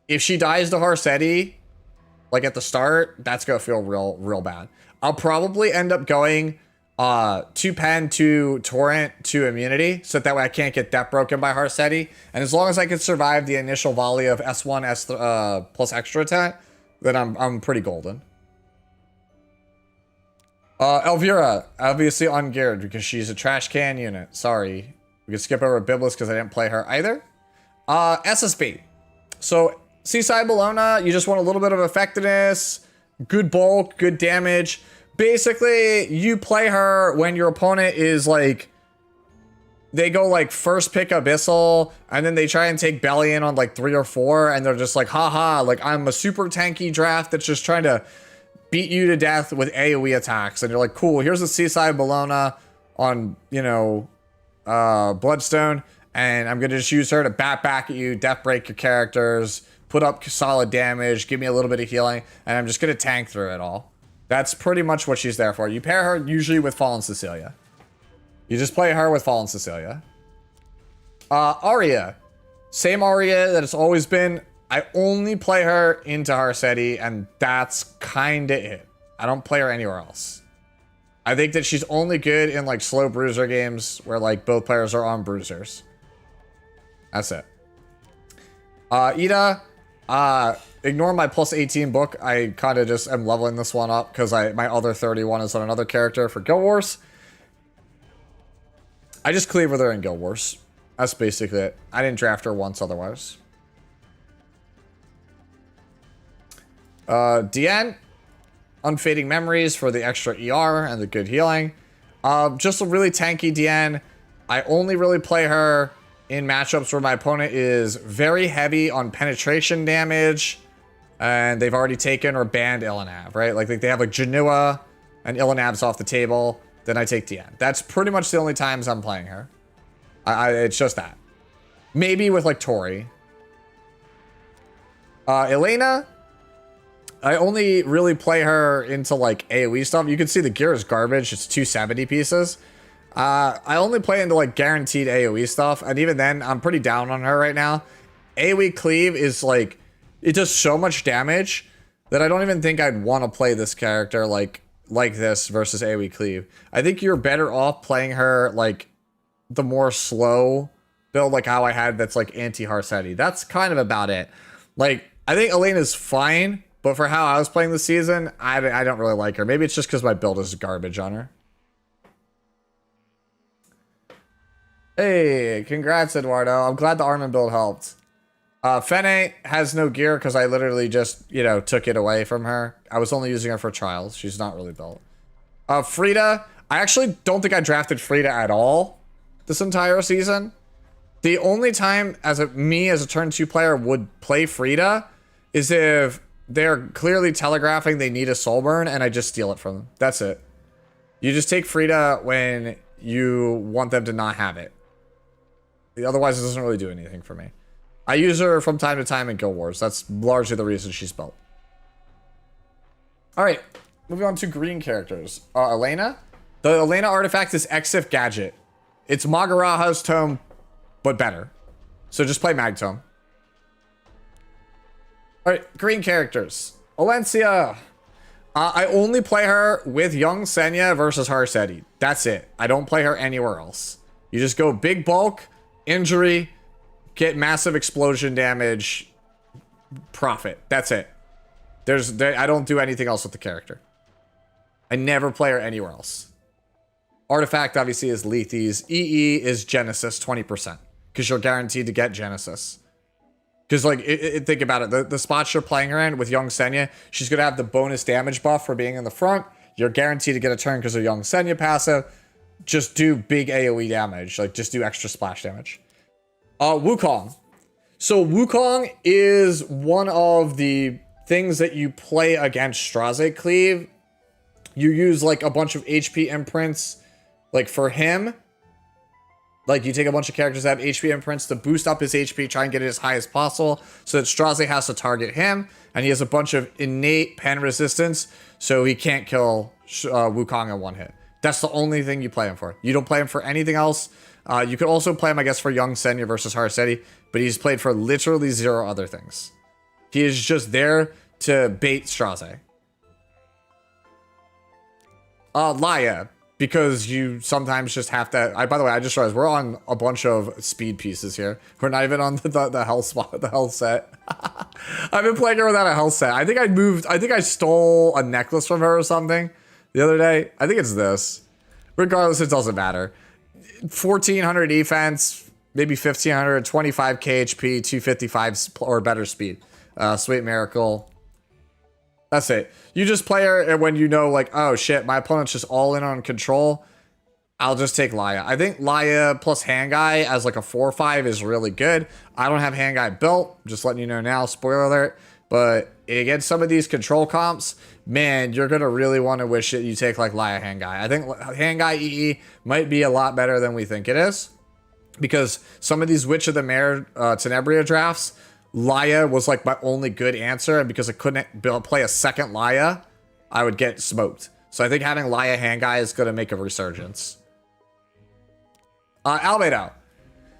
if she dies to Harseti, like at the start, that's gonna feel real bad. I'll probably end up going 2 pen to torrent to immunity, so that way I can't get death broken by Harseti. And as long as I can survive the initial volley of S1 S plus extra attack, then I'm pretty golden. Elvira, obviously ungeared because she's a trash can unit. Sorry, we can skip over Biblis because I didn't play her either. SSB. So Seaside Bologna, you just want a little bit of effectiveness, good bulk, good damage. Basically, you play her when your opponent is like, they go like first pick Abyssal, and then they try and take Bellion on like 3 or 4, and they're just like, haha, like I'm a super tanky draft that's just trying to beat you to death with AoE attacks. And you're like, cool, here's the Seaside Bologna on, you know, Bloodstone, and I'm gonna just use her to bat back at you, death break your characters, put up solid damage, give me a little bit of healing, and I'm just gonna tank through it all. That's pretty much what she's there for. You pair her usually with Fallen Cecilia. You just play her with Fallen Cecilia. Arya. Same Arya that it's always been. I only play her into Harseti, and that's kind of it. I don't play her anywhere else. I think that she's only good in like slow bruiser games where like both players are on bruisers. That's it. Ida, ignore my plus 18 book. I kind of just am leveling this one up because my other 31 is on another character for Guild Wars. I just cleave with her in Guild Wars. That's basically it. I didn't draft her once otherwise. DN, Unfading Memories for the extra ER and the good healing. Just a really tanky DN. I only really play her in matchups where my opponent is very heavy on penetration damage and they've already taken or banned Illinab, right? Like they have like Janua and Illinab's off the table, then I take DN. That's pretty much the only times I'm playing her. It's just that. Maybe with like Tori. Elena, I only really play her into like AoE stuff. You can see the gear is garbage. It's 270 pieces. I only play into like guaranteed AoE stuff. And even then, I'm pretty down on her right now. AoE cleave is like, it does so much damage that I don't even think I'd want to play this character like this versus AoE cleave. I think you're better off playing her like the more slow build, like how I had that's like anti-Harseti. That's kind of about it. Like, I think Elena's fine. But for how I was playing this season, I don't really like her. Maybe it's just because my build is garbage on her. Hey, congrats, Eduardo. I'm glad the Armin build helped. Fene has no gear because I literally just, you know, took it away from her. I was only using her for trials. She's not really built. Frida, I actually don't think I drafted Frida at all this entire season. The only time me as a turn 2 player would play Frida is if they're clearly telegraphing they need a soul burn and I just steal it from them. That's it. You just take Frida when you want them to not have it. Otherwise, it doesn't really do anything for me. I use her from time to time in Guild Wars. That's largely the reason she's built. All right, moving on to green characters. Elena. The Elena artifact is Exif Gadget. It's Magaraha's tome, but better. So just play Mag Tome. All right, green characters. Valencia. I only play her with Young Senya versus Harseti. That's it. I don't play her anywhere else. You just go big bulk, injury, get massive explosion damage, profit. That's it. I don't do anything else with the character. I never play her anywhere else. Artifact obviously is Lethes. EE is Genesis 20% because you're guaranteed to get Genesis. Because, like, think about it. The spots you're playing her in with Young Senya, she's going to have the bonus damage buff for being in the front. You're guaranteed to get a turn because of Young Senya passive. Just do big AoE damage. Like, just do extra splash damage. Wukong. So, Wukong is one of the things that you play against Straze Cleave. You use, like, a bunch of HP imprints, like, for him. Like, you take a bunch of characters that have HP imprints to boost up his HP, try and get it as high as possible, so that Straze has to target him, and he has a bunch of innate pen resistance, so he can't kill Wukong in one hit. That's the only thing you play him for. You don't play him for anything else. You could also play him, I guess, for Young Senya versus Harseti, but he's played for literally 0 other things. He is just there to bait Straze. Laya. Because you sometimes just have to. By the way, I just realized we're on a bunch of speed pieces here. We're not even on the health spot, the health set. I've been playing her without a health set. I think I stole a necklace from her or something the other day. I think it's this. Regardless, it doesn't matter. 1400 defense, maybe 1500, 25 KHP, 255 or better speed. Sweet Miracle. That's it. You just play her, and when you know, like, oh shit, my opponent's just all in on control, I'll just take Laya. I think Laya plus Hangai as like a 4-5 is really good. I don't have Hangai built. I'm just letting you know now, spoiler alert. But against some of these control comps, man, you're going to really want to wish that you take like Laya Hangai. I think Hangai EE might be a lot better than we think it is. Because some of these Witch of the Mare Tenebria drafts, Laya was like my only good answer, and because I couldn't play a second Laya, I would get smoked. So I think having Laya Hangai is going to make a resurgence. Albedo.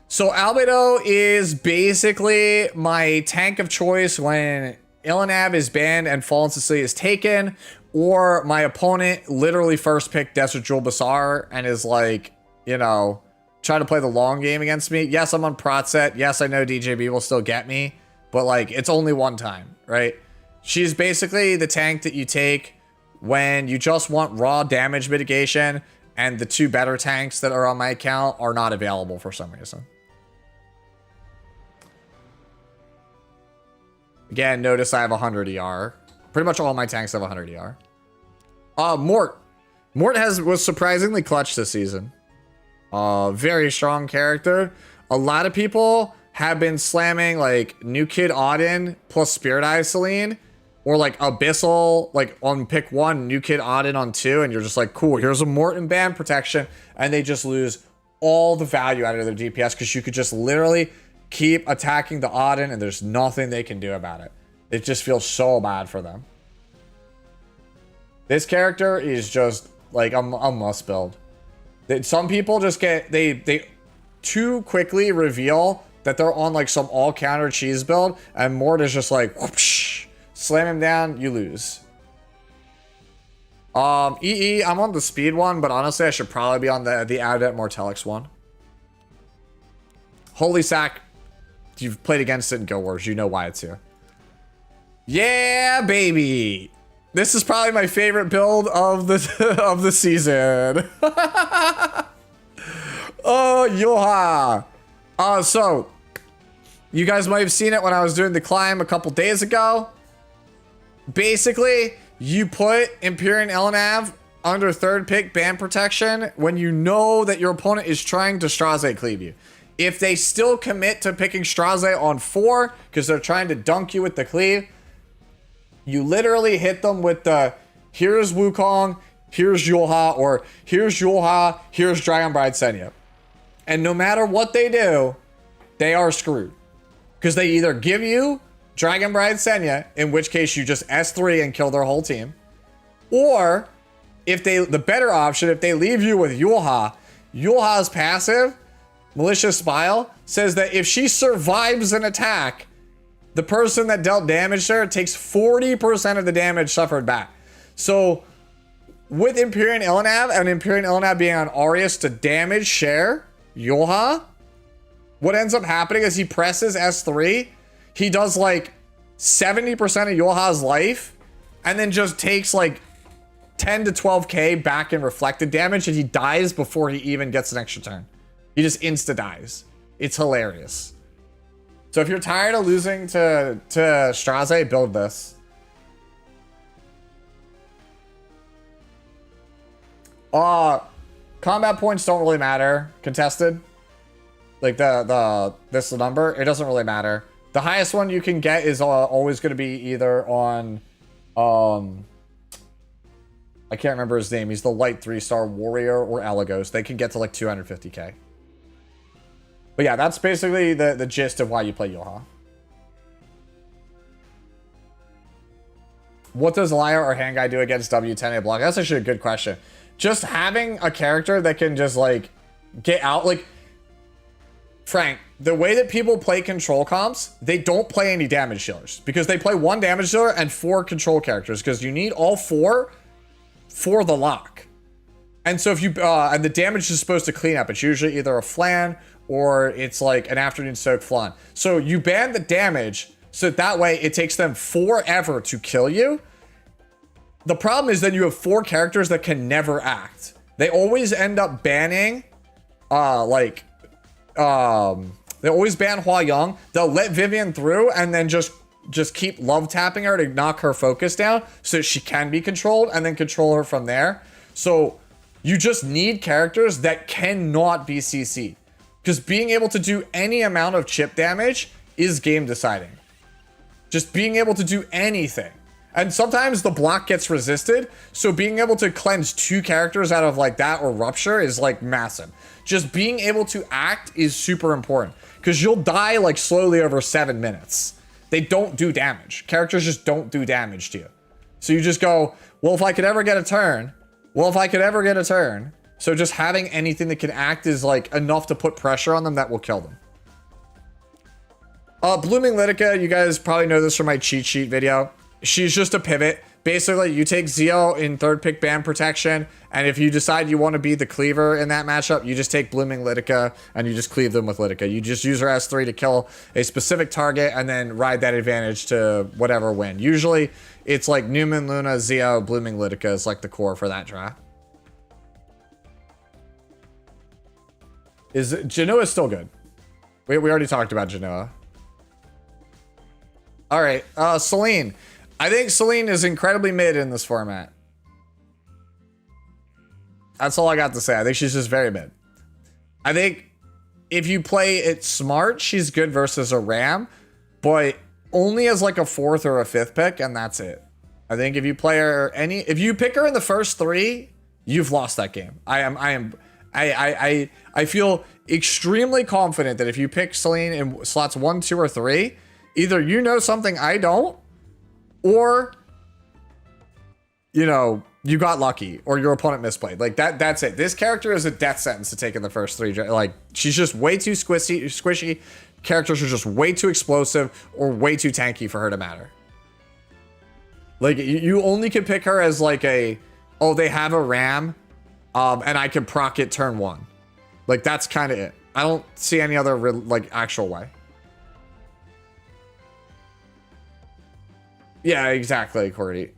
So Albedo is basically my tank of choice when Ilanav is banned and Fallen Cecilia is taken, or my opponent literally first picked Desert Jewel Bazaar and is like, you know, trying to play the long game against me. Yes, I'm on prot set. Yes, I know DJB will still get me, but like, it's only one time, right? She's basically the tank that you take when you just want raw damage mitigation and the two better tanks that are on my account are not available for some reason. Again, notice I have 100 ER. Pretty much all my tanks have 100 ER. Mort. Mort was surprisingly clutch this season. Very strong character. A lot of people have been slamming like New Kid Auden plus Spirit Eye Celine, or like Abyssal like on pick 1, New Kid Auden on 2, and you're just like, cool, here's a Mort and band protection, and they just lose all the value out of their DPS because you could just literally keep attacking the Auden and there's nothing they can do about it. It just feels so bad for them. This character is just like a must build. Some people just get, they too quickly reveal that they're on like some all counter cheese build, and Mort is just like, whoosh, slam him down, you lose. EE, I'm on the speed one, but honestly I should probably be on the Adept Mortelix one. Holy Sack, you've played against it in Guild Wars, you know why it's here. Yeah, baby. This is probably my favorite build of the of the season. Oh, Yoha. So you guys might have seen it when I was doing the climb a couple days ago. Basically, you put Empyrean Elnav under 3rd pick ban protection when you know that your opponent is trying to Straze cleave you. If they still commit to picking Straze on 4 because they're trying to dunk you with the cleave, you literally hit them with the, here's Wukong, here's Yulha, or here's Yulha, here's Dragon Bride Senya. And no matter what they do, they are screwed. Because they either give you Dragon Bride Senya, in which case you just S3 and kill their whole team. Or, if they, the better option, if they leave you with Yulha, Yulha's passive, Malicious Bile, says that if she survives an attack, the person that dealt damage to her takes 40% of the damage suffered back. So, with Empyrean Ilanav and Empyrean Ilanav being on Arius to damage share Yulha, what ends up happening is he presses S3, he does like 70% of Yulha's life, and then just takes like 10 to 12k back in reflected damage, and he dies before he even gets an extra turn. He just insta dies. It's hilarious. So if you're tired of losing to Straze, build this. Combat points don't really matter. Contested. Like this number, it doesn't really matter. The highest one you can get is always going to be either on, I can't remember his name. He's the light 3-star warrior or Elagos. They can get to like 250k. But yeah, that's basically the gist of why you play Yulha. What does Liar or Hand Guy do against W10A block? That's actually a good question. Just having a character that can just like get out, like Frank, the way that people play control comps, they don't play any damage dealers because they play 1 damage dealer and 4 control characters because you need all 4 for the lock. And so if you, and the damage is supposed to clean up. It's usually either a flan or it's like an afternoon soak flan. So you ban the damage so that way it takes them forever to kill you. The problem is then you have 4 characters that can never act. They always end up banning, they always ban Hua Young. They'll let Vivian through and then just keep love tapping her to knock her focus down so she can be controlled and then control her from there. So you just need characters that cannot be CC'd. Because being able to do any amount of chip damage is game deciding. Just being able to do anything. And sometimes the block gets resisted, so being able to cleanse 2 characters out of like that or Rupture is like massive. Just being able to act is super important. Because you'll die like slowly over 7 minutes. They don't do damage. Characters just don't do damage to you. So you just go, well, if I could ever get a turn, So just having anything that can act is like enough to put pressure on them that will kill them. Blooming Litica, you guys probably know this from my cheat sheet video. She's just a pivot. Basically, you take Zeo in third pick ban protection, and if you decide you want to be the cleaver in that matchup, you just take Blooming Litica and you just cleave them with Litica. You just use her S3 to kill a specific target and then ride that advantage to whatever win. Usually, it's like Newman, Luna, Zeo, Blooming Litica is like the core for that draft. Genoa still good? We already talked about Genoa. All right, Celine. I think Celine is incredibly mid in this format. That's all I got to say. I think she's just very mid. I think if you play it smart, she's good versus a Ram, but only as like a 4th or a 5th pick, and that's it. I think if you play her if you pick her in the first 3, you've lost that game. I feel extremely confident that if you pick Celine in slots 1, 2, or 3, either you know something I don't, or, you know, you got lucky, or your opponent misplayed. Like, that's it. This character is a death sentence to take in the first 3. Like, she's just way too squishy. Characters are just way too explosive or way too tanky for her to matter. Like, you only can pick her as, like, oh, they have a Ram, and I can proc it turn 1. Like, that's kind of it. I don't see any other, like, actual way. Yeah, exactly, Cordy.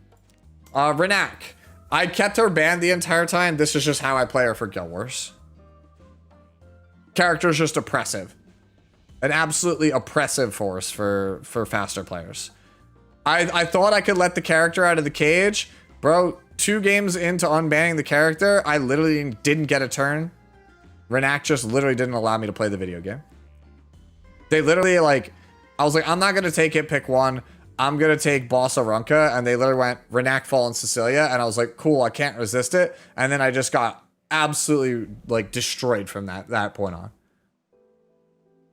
Renak. I kept her banned the entire time. This is just how I play her for Guild Wars. Character's just oppressive. An absolutely oppressive force for faster players. I thought I could let the character out of the cage. Bro, 2 games into unbanning the character, I literally didn't get a turn. Renak just literally didn't allow me to play the video game. They literally, like, I was like, I'm not going to take it, pick 1. I'm going to take Boss Arunca, and they literally went Renak, Fallen Cecilia, and I was like, cool, I can't resist it. And then I just got absolutely, like, destroyed from that point on.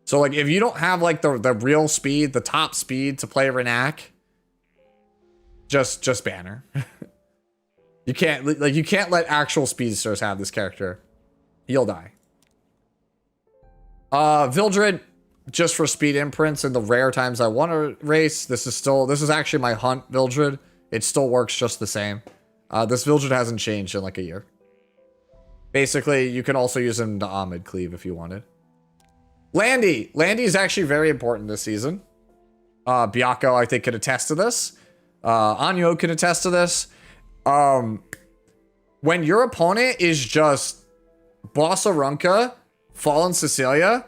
So, like, if you don't have, like, the real speed, the top speed to play Renak, just ban her. You can't let actual speedsters have this character. You'll die. Vildred, just for speed imprints and the rare times I want to race. This is actually my hunt Vildred. It still works just the same. This Vildred hasn't changed in like a year. Basically, you can also use him to Ahmed cleave if you wanted. Landy is actually very important this season. Byakko, I think, can attest to this. Anyo can attest to this. When your opponent is just Boss Arunca, Fallen Cecilia,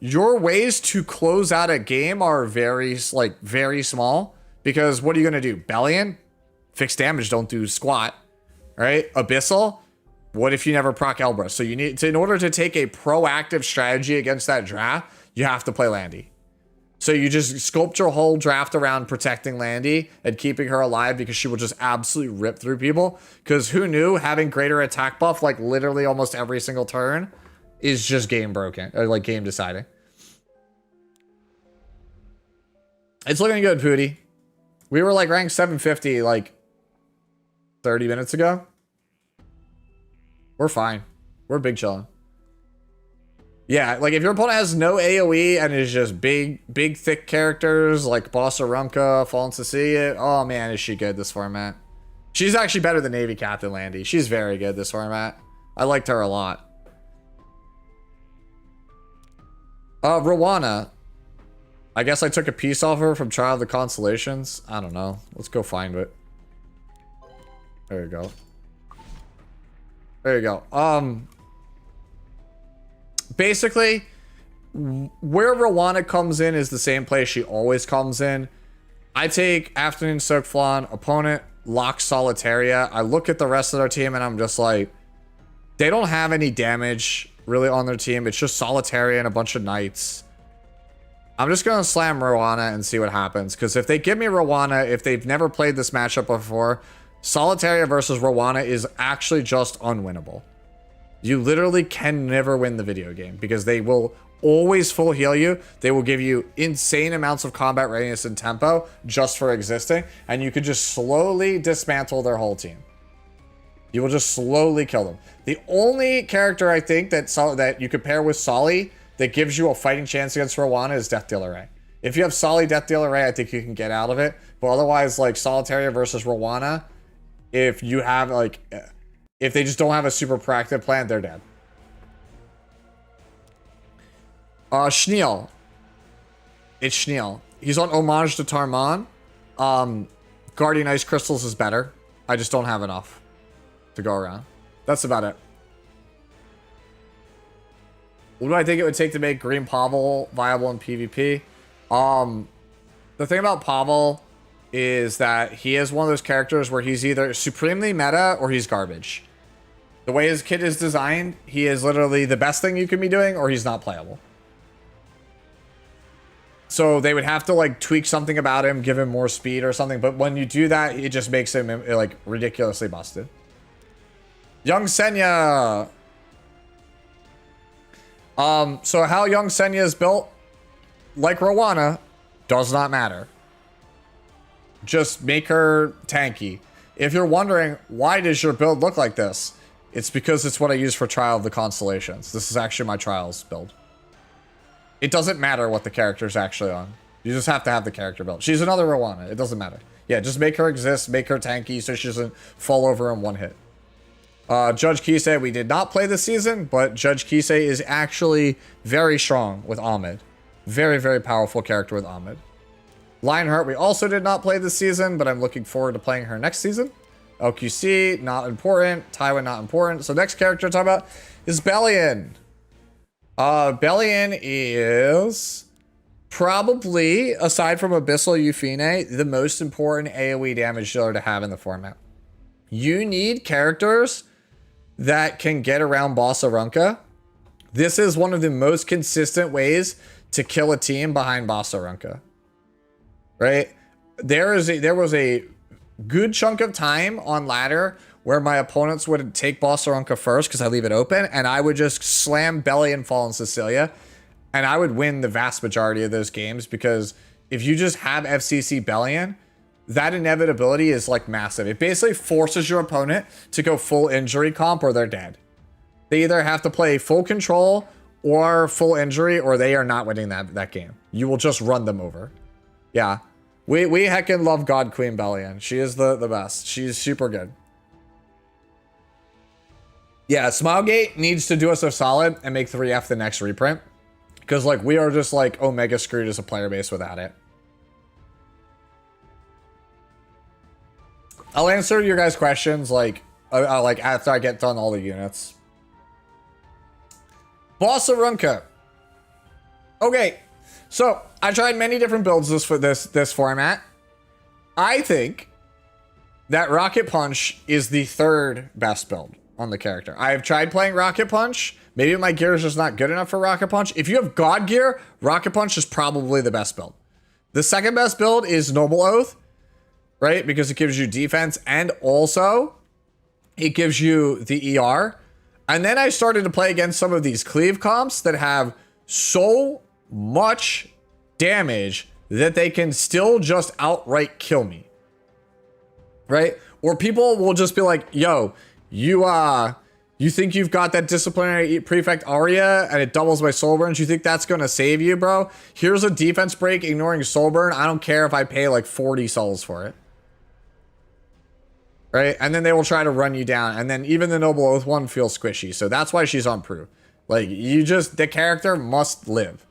your ways to close out a game are very small. Because what are you going to do? Bellion? Fixed damage don't do squat. Right? Abyssal? What if you never proc Elbra? So you need to, in order to take a proactive strategy against that draft, you have to play Landy. So you just sculpt your whole draft around protecting Landy and keeping her alive because she will just absolutely rip through people. Because who knew having greater attack buff like literally almost every single turn is just game broken, or like game deciding. It's looking good, Pooty. We were like ranked 750 like 30 minutes ago. We're fine. We're big chillin'. Yeah, like if your opponent has no AoE and is just big, thick characters like Boss Arunca, Fallen Cecilia, oh man, is she good this format. She's actually better than Navy Captain Landy. She's very good this format. I liked her a lot. Rowana. I guess I took a piece off her from Trial of the Constellations. I don't know. Let's go find it. There you go. There you go. Basically, where Rowana comes in is the same place she always comes in. I take Afternoon Soak Flan, opponent, lock Solitaria. I look at the rest of their team and I'm just like, they don't have any damage really on their team. It's just Solitaria and a bunch of Knights. I'm just going to slam Rowana and see what happens. Because if they give me Rowana, if they've never played this matchup before, Solitaria versus Rowana is actually just unwinnable. You literally can never win the video game because they will always full heal you. They will give you insane amounts of combat readiness and tempo just for existing. And you could just slowly dismantle their whole team. You will just slowly kill them. The only character I think that you could pair with Solly that gives you a fighting chance against Rowana is Death Dealer Ray. If you have Solly, Death Dealer Ray, I think you can get out of it. But otherwise, like Solitaria versus Rowana, if you have like, if they just don't have a super proactive plan, they're dead. Schneel. It's Schneel. He's on Homage to Tarman. Guardian Ice Crystals is better. I just don't have enough to go around. That's about it. What do I think it would take to make Green Pavel viable in PvP? The thing about Pavel is that he is one of those characters where he's either supremely meta or he's garbage. The way his kit is designed, he is literally the best thing you can be doing or he's not playable. So they would have to like tweak something about him, give him more speed or something. But when you do that, it just makes him like ridiculously busted. Young Senya. So how Young Senya is built, like Rowana, does not matter. Just make her tanky. If you're wondering, why does your build look like this? It's because it's what I use for Trial of the Constellations. This is actually my Trials build. It doesn't matter what the character's actually on. You just have to have the character built. She's another Rowana. It doesn't matter. Yeah, just make her exist, make her tanky so she doesn't fall over in one hit. Judge Kisei, we did not play this season, but Judge Kisei is actually very strong with Ahmed. Very, very powerful character with Ahmed. Lionheart, we also did not play this season, but I'm looking forward to playing her next season. LQC, not important. Tywin, not important. So next character to talk about is Bellion. Bellion is probably, aside from Abyssal Euphine, the most important AoE damage dealer to have in the format. You need characters that can get around Boss Arunca. This is one of the most consistent ways to kill a team behind Boss Arunca. Right? There was a good chunk of time on ladder where my opponents would take Boss Arunca first because I leave it open, and I would just slam Belly and Fallen Cecilia, and I would win the vast majority of those games because if you just have FCC Bellion, that inevitability is like massive. It basically forces your opponent to go full injury comp or they're dead. They either have to play full control or full injury or they are not winning that game. You will just run them over. Yeah. We heckin' love God Queen Bellion. She is the best. She's super good. Yeah, Smilegate needs to do us a solid and make 3F the next reprint. Because, like, we are just, like, omega screwed as a player base without it. I'll answer your guys' questions, like after I get done all the units. Boss Arunca. Okay, so I tried many different builds this format. I think that Rocket Punch is the third best build on the character. I have tried playing Rocket Punch. Maybe my gear is just not good enough for Rocket Punch. If you have God gear, Rocket Punch is probably the best build. The second best build is Noble Oath, right? Because it gives you defense and also it gives you the ER. And then I started to play against some of these cleave comps that have so much damage that they can still just outright kill me. Right? Or people will just be like, yo, you think you've got that disciplinary prefect Arya and it doubles my soul burns? You think that's going to save you, bro? Here's a defense break ignoring soul burn. I don't care if I pay like 40 souls for it. Right? And then they will try to run you down. And then even the Noble Oath one feels squishy. So that's why she's on Prue. Like, the character must live.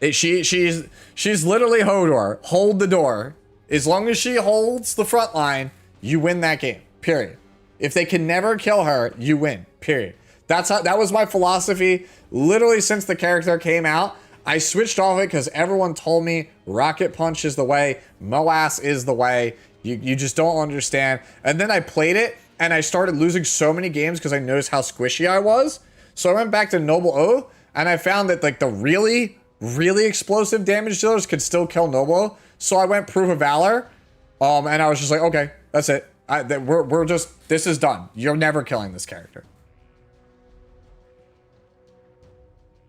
She's literally Hodor. Hold the door. As long as she holds the front line, you win that game. Period. If they can never kill her, you win. Period. That was my philosophy literally since the character came out. I switched off it because everyone told me Rocket Punch is the way, Moas is the way. You just don't understand. And then I played it and I started losing so many games because I noticed how squishy I was. So I went back to Noble Oath and I found that like the really, really explosive damage dealers could still kill Noble Oath. So I went Proof of Valor. And I was just like, okay, that's it. This is done. You're never killing this character.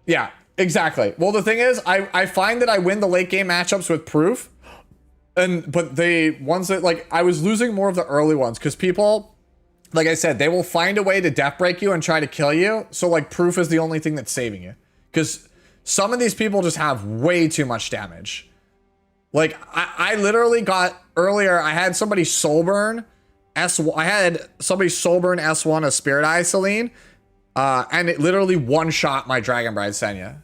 Yeah, exactly. Well, the thing is, I find that I win the late game matchups with Proof. But the ones that, like, I was losing more of the early ones because people like I said, they will find a way to death break you and try to kill you. So like proof is the only thing that's saving you. Because some of these people just have way too much damage. Like I literally got earlier, I had somebody soul burn S1. I had somebody soul burn S1 a Spirit Eye Celine. And it literally one-shot my Dragon Bride Senya,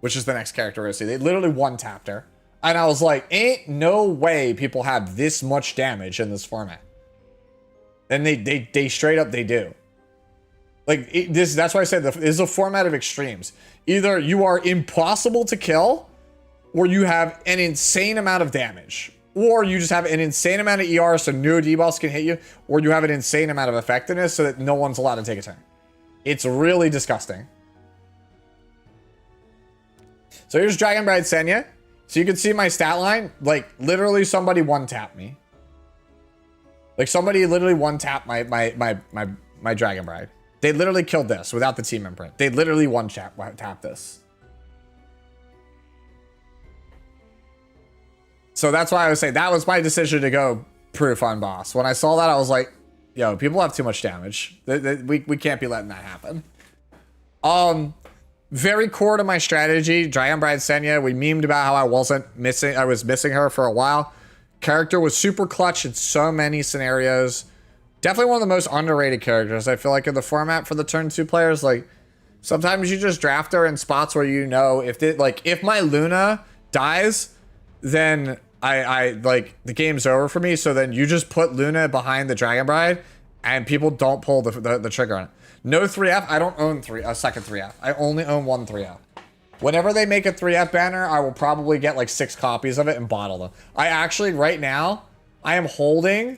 which is the next character we're gonna see. They literally one-tapped her. And I was like, ain't no way people have this much damage in this format. And they straight up, they do. Like, that's why I said this is a format of extremes. Either you are impossible to kill, or you have an insane amount of damage. Or you just have an insane amount of ER so no debuffs can hit you, or you have an insane amount of effectiveness so that no one's allowed to take a turn. It's really disgusting. So here's Dragon Bride Senya. So you can see my stat line. Like, literally somebody one-tapped me. Like, somebody literally one-tapped my Dragon Bride. They literally killed this without the team imprint. They literally one-tapped this. So that's why I was saying that was my decision to go proof on boss. When I saw that, I was like, yo, people have too much damage. We can't be letting that happen. Very core to my strategy, Dragon Bride Senya. We memed about how I was missing her for a while. Character was super clutch in so many scenarios. Definitely one of the most underrated characters, I feel like, in the format for the turn 2 players. Like, sometimes you just draft her in spots where you know if my Luna dies, then I like the game's over for me. So then you just put Luna behind the Dragon Bride and people don't pull the trigger on it. No 3F. I don't own a second 3F. I only own one 3F. Whenever they make a 3F banner, I will probably get like 6 copies of it and bottle them. I actually, right now, I am holding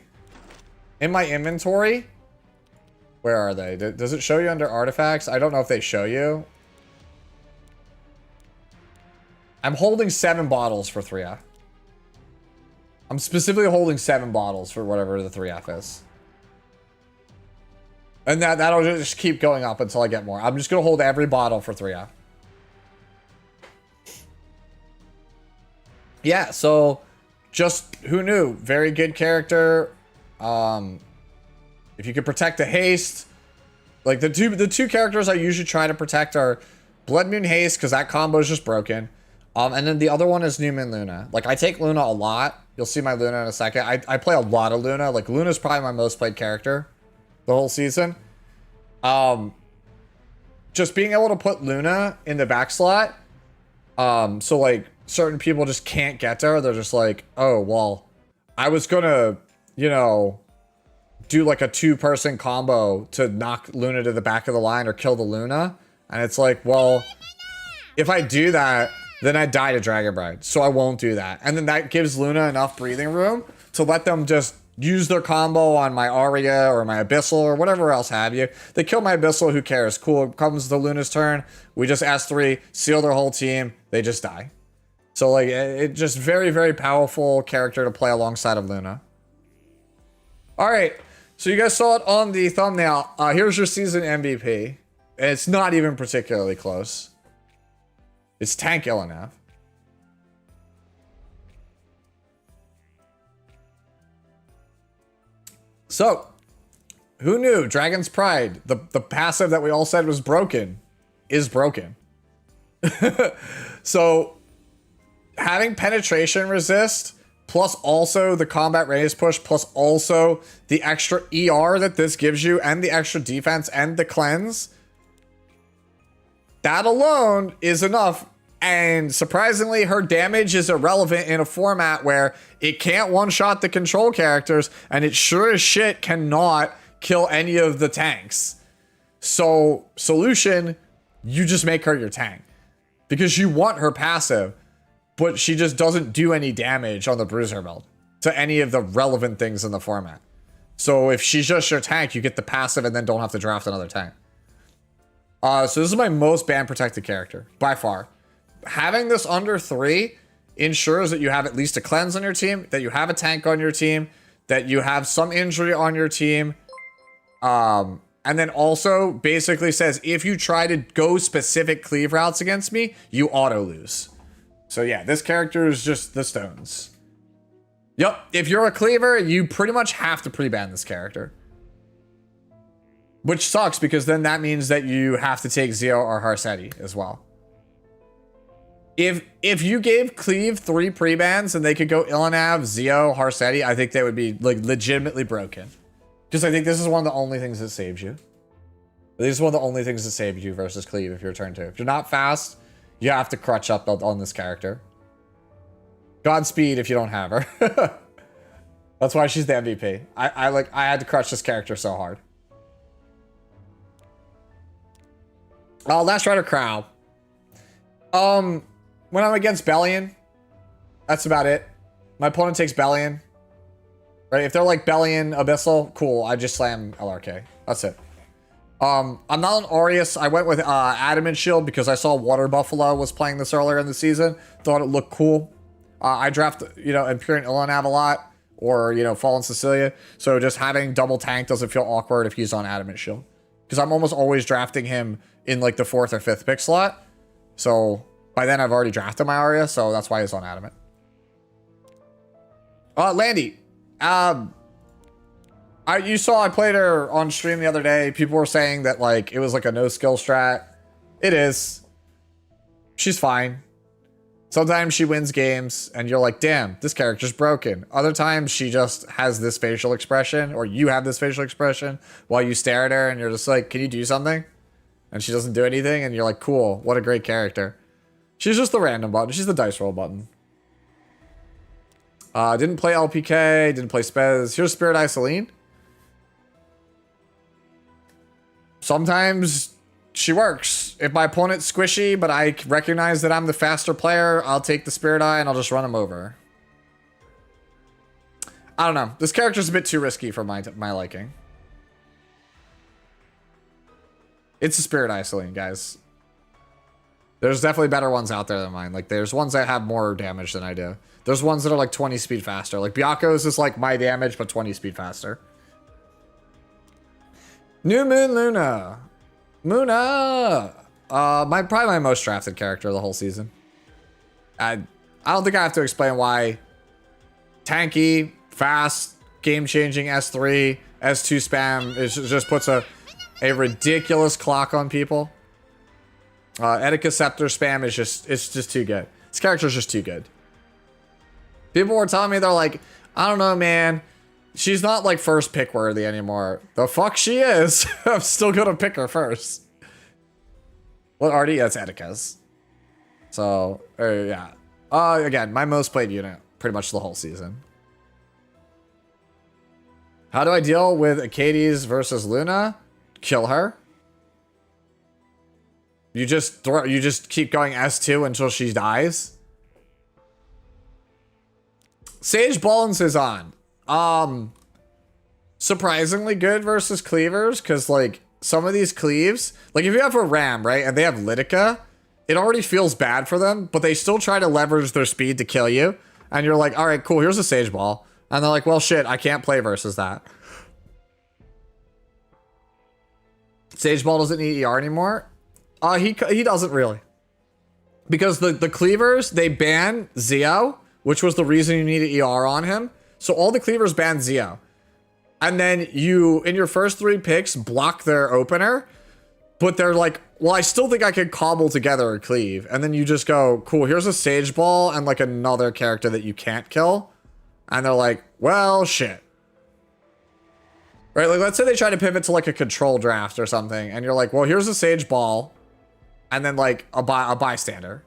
in my inventory. Where are they? Does it show you under artifacts? I don't know if they show you. I'm holding 7 bottles for 3F. I'm specifically holding 7 bottles for whatever the 3F is. And that'll just keep going up until I get more. I'm just going to hold every bottle for 3F. Yeah, so just who knew? Very good character. If you could protect the haste, like the two characters I usually try to protect are Blood Moon Haste, because that combo is just broken. And then the other one is New Moon Luna. Like, I take Luna a lot. You'll see my Luna in a second. I play a lot of Luna. Like, Luna's probably my most played character the whole season. Just being able to put Luna in the back slot. So like certain people just can't get to her. They're just like, oh, well, I was gonna, you know, do like a 2-person combo to knock Luna to the back of the line or kill the Luna. And it's like, well, if I do that, then I die to Dragon Bride. So I won't do that. And then that gives Luna enough breathing room to let them just use their combo on my Arya or my Abyssal or whatever else have you. They kill my Abyssal, who cares? Cool, comes the Luna's turn. We just S3, seal their whole team. They just die. So like, it just very, very powerful character to play alongside of Luna. All right, so you guys saw it on the thumbnail. Here's your season MVP. And it's not even particularly close. It's Tank Illinev. So, who knew? Dragon's Pride, the passive that we all said was broken, is broken. So, having penetration resist, plus also the combat raise push, plus also the extra ER that this gives you, and the extra defense, and the cleanse, that alone is enough. And surprisingly, her damage is irrelevant in a format where it can't one-shot the control characters, and it sure as shit cannot kill any of the tanks. So, solution, you just make her your tank. Because you want her passive, but she just doesn't do any damage on the Bruiser build to any of the relevant things in the format. So if she's just your tank, you get the passive and then don't have to draft another tank. So this is my most ban protected character, by far. Having this under 3 ensures that you have at least a cleanse on your team, that you have a tank on your team, that you have some injury on your team. And then also basically says, if you try to go specific cleave routes against me, you auto lose. So yeah, this character is just the stones. Yep, if you're a cleaver, you pretty much have to pre-ban this character. Which sucks because then that means that you have to take Zio or Harseti as well. If you gave Cleave 3 pre-bans and they could go Ilanav, Zio, Harseti, I think they would be like legitimately broken. Because I think this is one of the only things that saves you. This is one of the only things that saves you versus Cleave if you're turn 2. If you're not fast, you have to crutch up on this character. Godspeed if you don't have her. That's why she's the MVP. I had to crush this character so hard. Last Rider Crow. When I'm against Bellion, that's about it. My opponent takes Bellion. Right? If they're like Bellion, Abyssal, cool. I just slam LRK. That's it. I'm not on Aureus. I went with Adamant Shield because I saw Water Buffalo was playing this earlier in the season. Thought it looked cool. I draft, Imperial Ilanav a lot. Or, Fallen Cecilia. So just having double tank doesn't feel awkward if he's on Adamant Shield. Because I'm almost always drafting him in like the 4th or 5th pick slot. So by then I've already drafted my Arya, so that's why he's on Adamant. Landy. You saw I played her on stream the other day. People were saying that like it was like a no skill strat. It is. She's fine. Sometimes she wins games and you're like, damn, this character's broken. Other times she just has this facial expression, or you have this facial expression while you stare at her and you're just like, can you do something? And she doesn't do anything and you're like, cool, what a great character. She's just the random button. She's the dice roll button. Didn't play LPK, didn't play Spez. Here's Spirit Eye Celine. Sometimes she works. If my opponent's squishy, but I recognize that I'm the faster player, I'll take the Spirit Eye and I'll just run him over. I don't know. This character's a bit too risky for my liking. It's a Spirit Eye Celine, guys. There's definitely better ones out there than mine. Like, there's ones that have more damage than I do. There's ones that are like 20 speed faster. Like, Byaku's is like my damage, but 20 speed faster. New Moon Luna. Muna! Probably my most drafted character of the whole season. I don't think I have to explain why. Tanky, fast, game-changing S3, S2 spam just puts a ridiculous clock on people. Etika Scepter spam is just too good. This character's just too good. People were telling me, they're like, I don't know, man. She's not like first pick worthy anymore. The fuck she is. I'm still gonna pick her first. What RTA? That's Etika's. So, yeah. Again, my most played unit pretty much the whole season. How do I deal with Acades versus Luna? Kill her. You just keep going S2 until she dies. Sage Ballins is on. Surprisingly good versus cleavers, because like some of these cleaves, like if you have a ram, right, and they have Litica, it already feels bad for them, but they still try to leverage their speed to kill you. And you're like, all right, cool, here's a Sage Ball. And they're like, well, shit, I can't play versus that. Sage Ball doesn't need ER anymore. He doesn't really. Because the cleavers, they ban Zio, which was the reason you needed ER on him. So all the cleavers ban Zio. And then you, in your first 3 picks, block their opener. But they're like, well, I still think I could cobble together a cleave. And then you just go, cool, here's a Sage Ball and like another character that you can't kill. And they're like, well, shit. Right, like let's say they try to pivot to like a control draft or something. And you're like, well, here's a Sage Ball. And then like a bystander.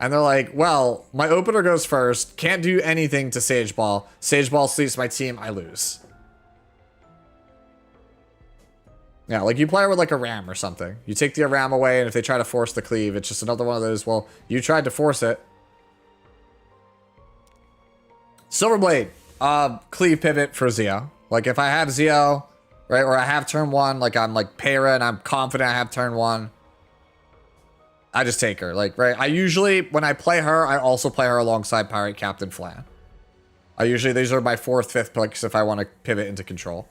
And they're like, well, my opener goes first. Can't do anything to Sage Ball. Sage Ball sleeps my team. I lose. Yeah, like you play her with like a ram or something. You take the ram away, and if they try to force the cleave, it's just another one of those, well, you tried to force it. Silverblade. Cleave pivot for Zio. Like if I have Zio, right, or I have turn 1, like I'm like Para and I'm confident I have turn 1. I just take her, like, right? I usually, when I play her, I also play her alongside Pirate Captain Flan. These are my 4th, 5th picks if I want to pivot into control.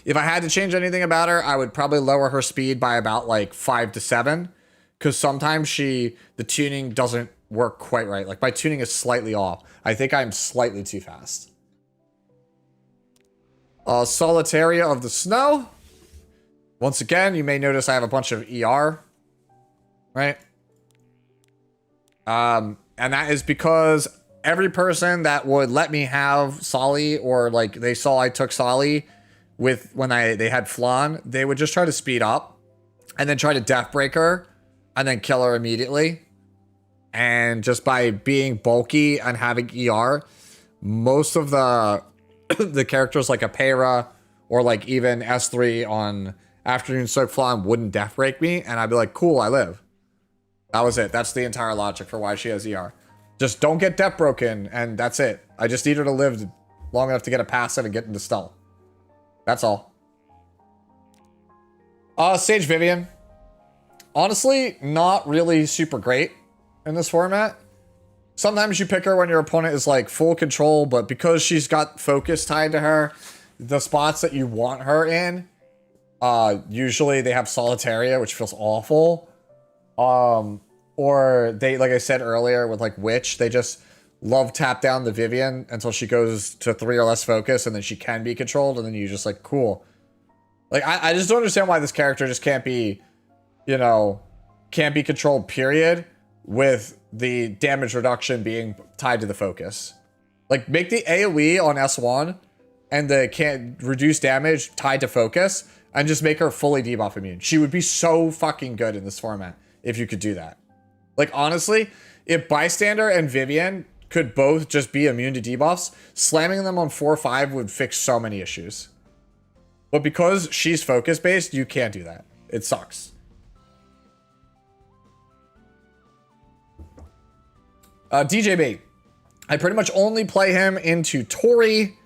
If I had to change anything about her, I would probably lower her speed by about like 5 to 7. Because sometimes the tuning doesn't work quite right. Like my tuning is slightly off. I think I'm slightly too fast. Solitaria of the Snow. Once again, you may notice I have a bunch of ER. Right? And that is because every person that would let me have Solly, or like they saw I took Solly with when they had Flan, they would just try to speed up and then try to death break her and then kill her immediately. And just by being bulky and having ER, most of the the characters like a Pera or like even S3 on Afternoon Soak Flan wouldn't death break me, and I'd be like, cool, I live. That was it. That's the entire logic for why she has ER. Just don't get death broken, and that's it. I just need her to live long enough to get a passive and get into stealth. That's all. Sage Vivian. Honestly, not really super great in this format. Sometimes you pick her when your opponent is like full control, but because she's got focus tied to her, the spots that you want her in, usually they have Solitaria, which feels awful. Or they, like I said earlier with like Witch, they just love tap down the Vivian until she goes to 3 or less focus, and then she can be controlled, and then you just like, cool. Like, I just don't understand why this character just can't be, you know, can't be controlled, period, with the damage reduction being tied to the focus. Like, make the AoE on S1 and the can't reduce damage tied to focus, and just make her fully debuff immune. She would be so fucking good in this format if you could do that. Like, honestly, if Bystander and Vivian could both just be immune to debuffs, slamming them on 4-5 would fix so many issues. But because she's focus-based, you can't do that. It sucks. DJB. I pretty much only play him into Tori,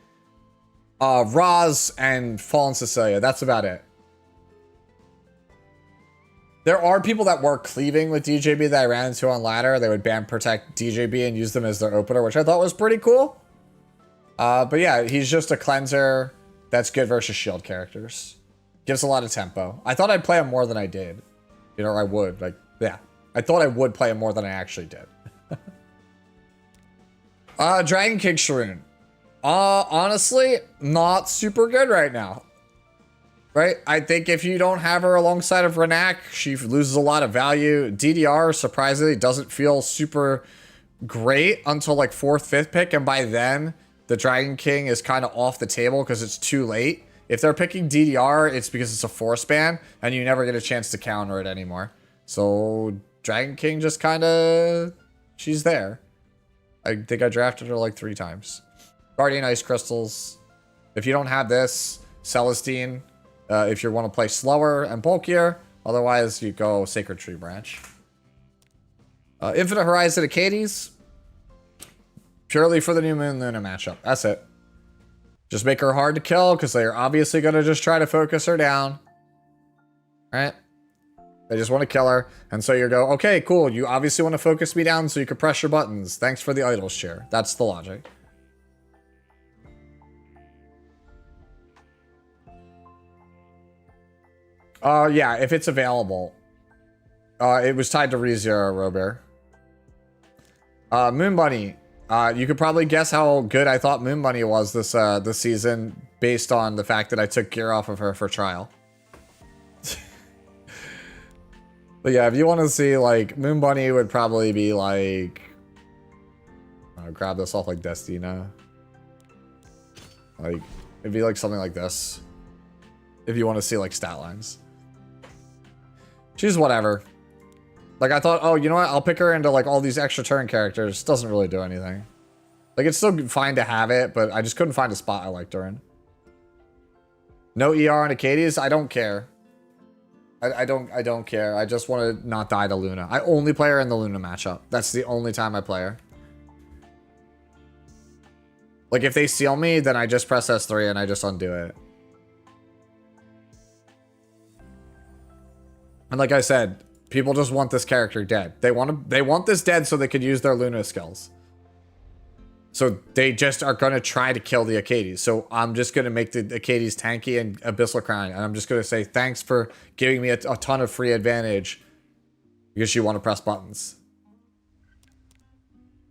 Roz, and Fallen Cecilia. That's about it. There are people that were cleaving with DJB that I ran into on ladder. They would ban protect DJB and use them as their opener, which I thought was pretty cool. But yeah, he's just a cleanser that's good versus shield characters. Gives a lot of tempo. I thought I'd play him more than I did. You know, I would. Like, yeah. I thought I would play him more than I actually did. Dragon King Sharoon. Honestly, not super good right now. Right? I think if you don't have her alongside of Renak, she loses a lot of value. DDR, surprisingly, doesn't feel super great until like 4th, 5th pick. And by then, the Dragon King is kind of off the table because it's too late. If they're picking DDR, it's because it's a force ban, and you never get a chance to counter it anymore. So, Dragon King just kind of... she's there. I think I drafted her like 3 times. Guardian Ice Crystals. If you don't have this, Celestine. If you want to play slower and bulkier. Otherwise, you go Sacred Tree Branch. Infinite Horizon Acades. Purely for the New Moon Luna matchup. That's it. Just make her hard to kill, because they're obviously going to just try to focus her down. Right? They just want to kill her. And so you go, okay, cool. You obviously want to focus me down so you can press your buttons. Thanks for the idol share. That's the logic. Yeah, if it's available. It was tied to ReZero, Robert. Moon Bunny. You could probably guess how good I thought Moon Bunny was this season based on the fact that I took gear off of her for trial. But yeah, if you want to see, like, Moon Bunny would probably be like... grab this off like Destina. Like, it'd be like something like this. If you want to see, like, stat lines. She's whatever. Like, I thought, oh, you know what? I'll pick her into, like, all these extra turn characters. Doesn't really do anything. Like, it's still fine to have it, but I just couldn't find a spot I liked her in. No ER on Acadius? I don't care. I don't care. I just want to not die to Luna. I only play her in the Luna matchup. That's the only time I play her. Like, if they seal me, then I just press S3 and I just undo it. And like I said, people just want this character dead. They want this dead so they could use their Luna skills. So they just are going to try to kill the Acades. So I'm just going to make the Acades tanky and Abyssal Crown. And I'm just going to say, thanks for giving me a ton of free advantage. Because you want to press buttons.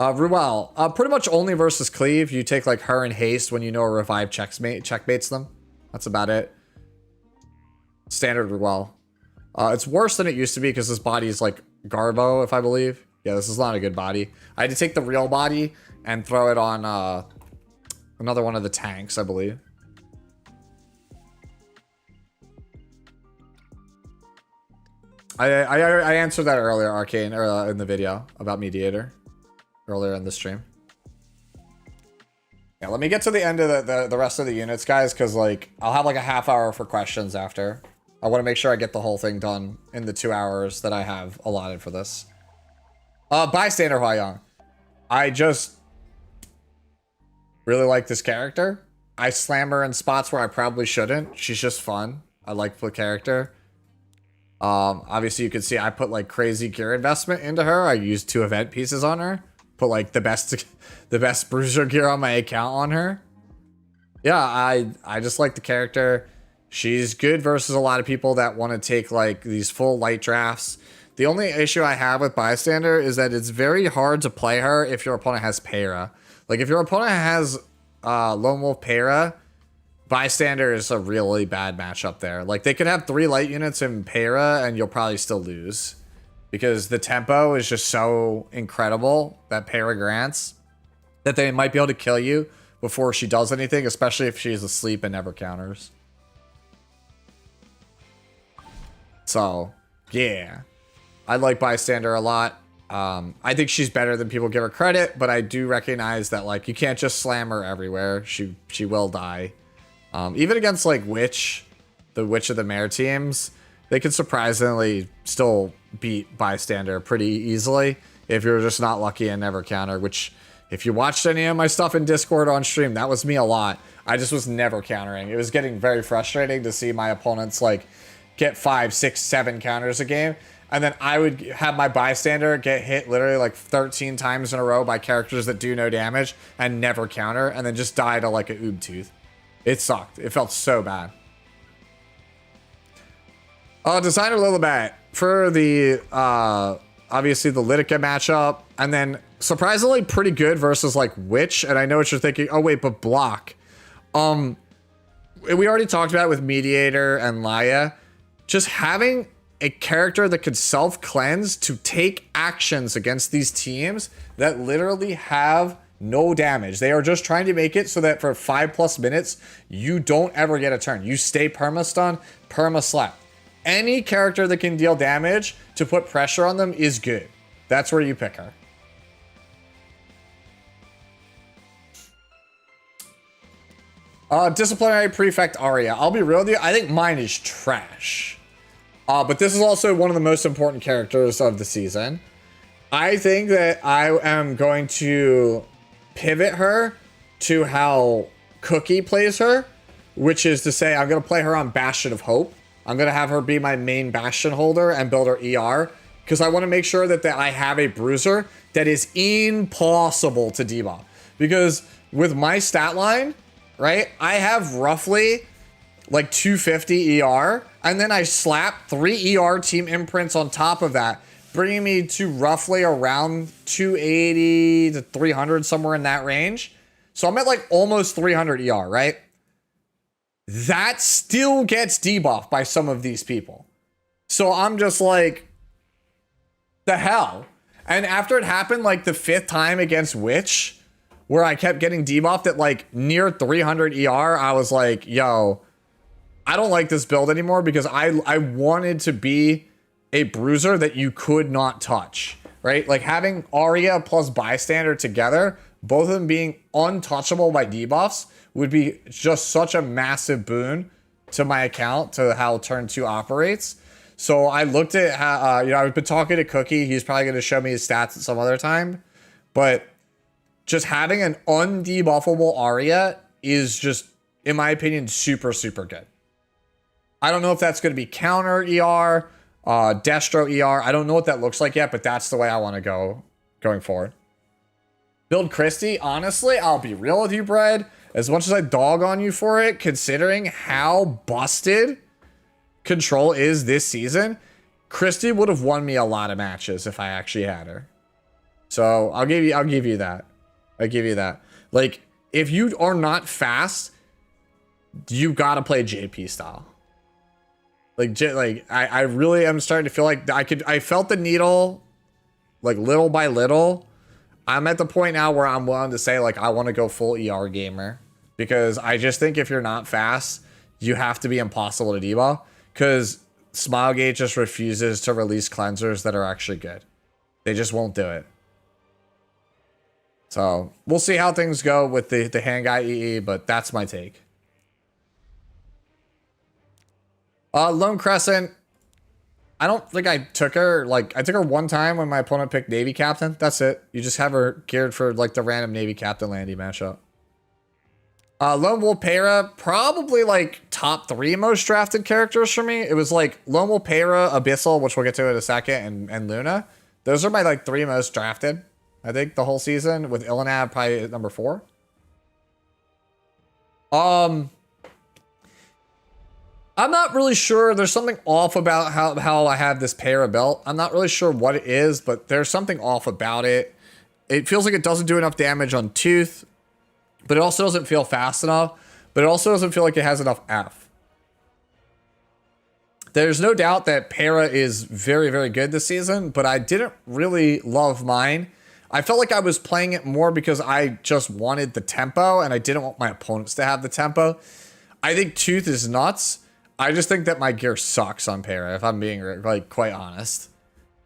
Ruel. Pretty much only versus Cleave. You take like her and Haste when you know a Revive checkmates them. That's about it. Standard well. It's worse than it used to be because this body is like Garbo, if I believe. Yeah, this is not a good body. I had to take the real body and throw it on another one of the tanks, I believe. I answered that earlier, Arcane, in the video about Mediator. Earlier in the stream. Yeah, let me get to the end of the rest of the units, guys, because like I'll have like a half hour for questions after. I want to make sure I get the whole thing done in the 2 hours that I have allotted for this. Bystander Hwayoung. I just really like this character. I slam her in spots where I probably shouldn't. She's just fun. I like the character. Obviously you can see I put like crazy gear investment into her. I used 2 event pieces on her. Put like the best bruiser gear on my account on her. Yeah, I just like the character. She's good versus a lot of people that want to take like these full light drafts. The only issue I have with Bystander is that it's very hard to play her if your opponent has Para. Like if your opponent has Lone Wolf Para, Bystander is a really bad matchup there. Like they could have 3 light units in Para and you'll probably still lose. Because the tempo is just so incredible that Para grants that they might be able to kill you before she does anything, especially if she's asleep and never counters. So, yeah. I like Bystander a lot. I think she's better than people give her credit, but I do recognize that like you can't just slam her everywhere. She will die. Even against like Witch, the Witch of the Mare teams, they can surprisingly still beat Bystander pretty easily if you're just not lucky and never counter, which if you watched any of my stuff in Discord on stream, that was me a lot. I just was never countering. It was getting very frustrating to see my opponents like get 5, 6, 7 counters a game. And then I would have my Bystander get hit literally like 13 times in a row by characters that do no damage and never counter and then just die to like a Oob Tooth. It sucked. It felt so bad. Designer Lilibet for the, obviously the Litica matchup. And then surprisingly pretty good versus like Witch. And I know what you're thinking. Oh wait, but block. We already talked about it with Mediator and Laya. Just having a character that could self-cleanse to take actions against these teams that literally have no damage. They are just trying to make it so that for 5+ minutes, you don't ever get a turn. You stay perma-stun, perma-slap. Any character that can deal damage to put pressure on them is good. That's where you pick her. Disciplinary Prefect Arya. I'll be real with you. I think mine is trash. But this is also one of the most important characters of the season. I think that I am going to pivot her to how Cookie plays her, which is to say I'm going to play her on Bastion of Hope. I'm going to have her be my main Bastion holder and build her ER because I want to make sure that I have a bruiser that is impossible to debuff. Because with my stat line, right, I have roughly like 250 ER, and then I slap 3 ER team imprints on top of that, bringing me to roughly around 280 to 300, somewhere in that range. So I'm at like almost 300 ER, right? That still gets debuffed by some of these people. So I'm just like, the hell? And after it happened like the 5th time against Witch, where I kept getting debuffed at like near 300 ER, I was like, yo, I don't like this build anymore because I wanted to be a bruiser that you could not touch, right? Like having Arya plus Bystander together, both of them being untouchable by debuffs, would be just such a massive boon to my account, to how turn 2 operates. So I looked at how, I've been talking to Cookie. He's probably going to show me his stats at some other time. But just having an undebuffable Arya is just, in my opinion, super, super good. I don't know if that's going to be counter ER, Destro ER. I don't know what that looks like yet, but that's the way I want to go going forward. Build Christie, honestly, I'll be real with you, Brad. As much as I dog on you for it, considering how busted Control is this season, Christie would have won me a lot of matches if I actually had her. So I'll give you that. I give you that. Like, if you are not fast, you gotta play JP style. Like I really am starting to feel like I felt the needle like little by little. I'm at the point now where I'm willing to say like I want to go full ER gamer, because I just think if you're not fast, you have to be impossible to debuff, because Smilegate just refuses to release cleansers that are actually good. They just won't do it. So we'll see how things go with the hand guy EE, but that's my take. Lone Crescent. I don't think I took her. Like, I took her one time when my opponent picked Navy Captain. That's it. You just have her geared for like the random Navy Captain Landy matchup. Lone Wolf Para, probably like top 3 most drafted characters for me. It was like Lone Wolf Para, Abyssal, which we'll get to in a second, and Luna. Those are my like 3 most drafted, I think, the whole season, with Ilinab probably at number 4. I'm not really sure. There's something off about how I have this Para belt. I'm not really sure what it is, but there's something off about it. It feels like it doesn't do enough damage on Tooth, but it also doesn't feel fast enough, but it also doesn't feel like it has enough F. There's no doubt that Para is very, very good this season, but I didn't really love mine. I felt like I was playing it more because I just wanted the tempo, and I didn't want my opponents to have the tempo. I think Tooth is nuts. I just think that my gear sucks on Para, if I'm being like quite honest.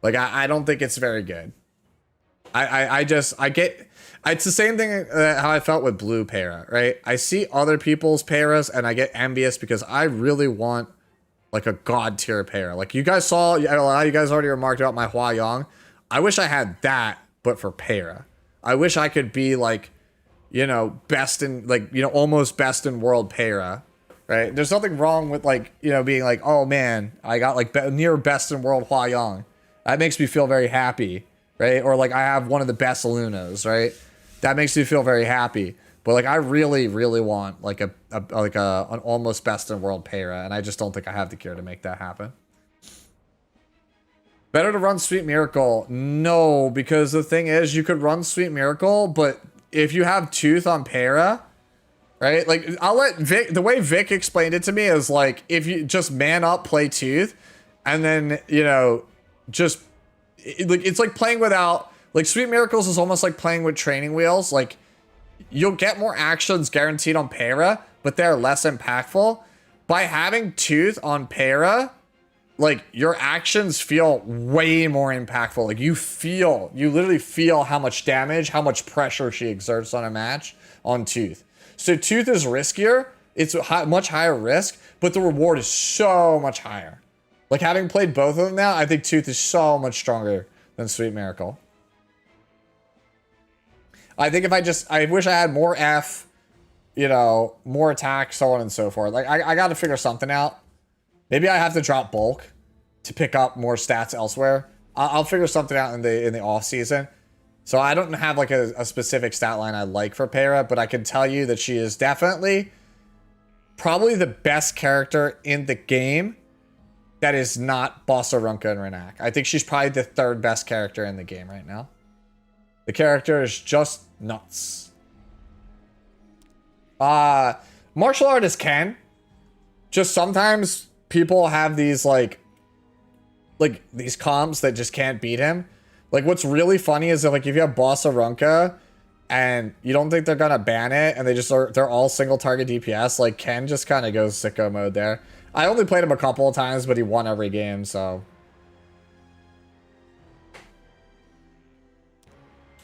Like I don't think it's very good. It's the same thing how I felt with Blue Para, right? I see other people's Paras and I get envious because I really want like a god tier Para. Like you guys saw, a lot of you guys already remarked about my Hua Yang. I wish I had that, but for Para. I wish I could be like, you know, best in like, you know, almost best in world Para. Right? There's nothing wrong with like, you know, being like, oh man, I got like near best in world Hua Yang. That makes me feel very happy, right? Or like I have one of the best Lunas, right? That makes me feel very happy. But like I really, really want like an almost best in world Para, and I just don't think I have the gear to make that happen. Better to run Sweet Miracle? No, because the thing is, you could run Sweet Miracle, but if you have Tooth on Para, right? Like, I'll let Vic, the way Vic explained it to me is like, if you just man up, play Tooth, and then, you know, just, it's like playing without, like, Sweet Miracles is almost like playing with training wheels. Like, you'll get more actions guaranteed on Para, but they're less impactful. By having Tooth on Para, like, your actions feel way more impactful. Like, you literally feel how much damage, how much pressure she exerts on a match on Tooth. So Tooth is riskier. It's much higher risk, but the reward is so much higher. Like having played both of them now, I think Tooth is so much stronger than Sweet Miracle. I think I wish I had more F, you know, more attack, so on and so forth. Like I got to figure something out. Maybe I have to drop bulk to pick up more stats elsewhere. I'll figure something out in the off season. So I don't have like a specific stat line I like for Para, but I can tell you that she is definitely probably the best character in the game that is not Bossarunka and Renak. I think she's probably the 3rd best character in the game right now. The character is just nuts. Martial artist Ken. Just sometimes people have these like these comps that just can't beat him. Like, what's really funny is that, like, if you have Bossarunka and you don't think they're gonna ban it, and they're all single target DPS, like, Ken just kind of goes sicko mode there. I only played him a couple of times, but he won every game, so.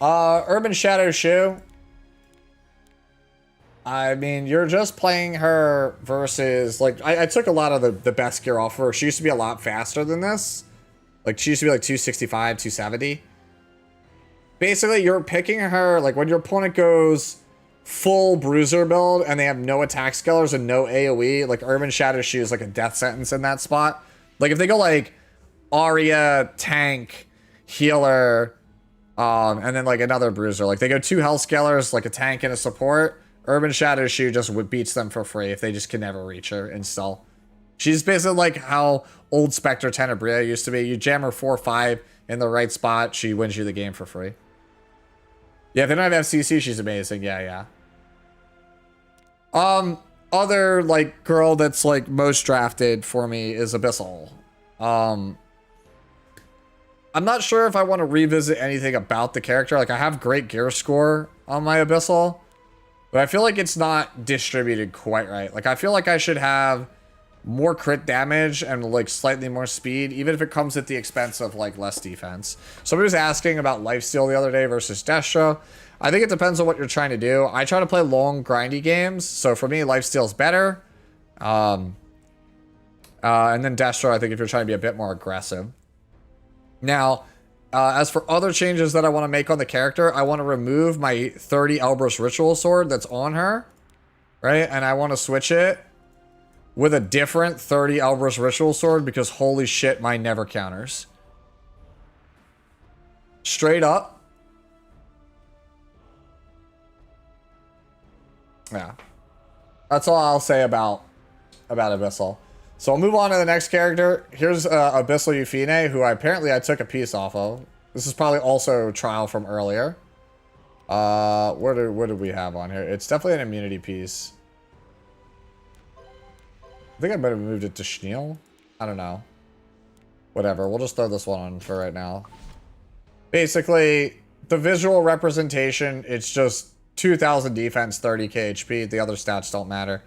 Urban Shadow Shoe. I mean, you're just playing her versus, like, I took a lot of the best gear off her. She used to be a lot faster than this. Like, she used to be like 265, 270. Basically, you're picking her, like, when your opponent goes full bruiser build and they have no attack scalers and no AoE, like, Urban Shadow Shoe is like a death sentence in that spot. Like, if they go, like, Arya, tank, healer, and then, like, another bruiser. Like, they go 2 health scalers, like a tank and a support. Urban Shadow Shoe just beats them for free if they just can never reach her and still. She's basically like how old Spectre Tenebria used to be. You jam her 4-5 in the right spot, she wins you the game for free. Yeah, if they don't have FCC, she's amazing. Yeah, yeah. other like girl that's like most drafted for me is Abyssal. I'm not sure if I want to revisit anything about the character. Like I have great gear score on my Abyssal, but I feel like it's not distributed quite right. Like I feel like I should have more crit damage and like slightly more speed, even if it comes at the expense of like less defense. Somebody was asking about lifesteal the other day versus Destro. I think it depends on what you're trying to do. I try to play long grindy games, so for me lifesteal is better. And then Destro, I think if you're trying to be a bit more aggressive. Now, as for other changes that I want to make on the character, I want to remove my 30 Elbrus Ritual Sword that's on her, right? And I want to switch it with a different 30 Elbrus Ritual Sword because holy shit, mine never counters. Straight up. Yeah. That's all I'll say about Abyssal. So I'll move on to the next character. Here's Abyssal Euphine, who I took a piece off of. This is probably also trial from earlier. What did we have on here? It's definitely an immunity piece. I think I might have moved it to Schneel. I don't know. Whatever. We'll just throw this one on for right now. Basically, the visual representation, it's just 2,000 defense, 30k HP. The other stats don't matter.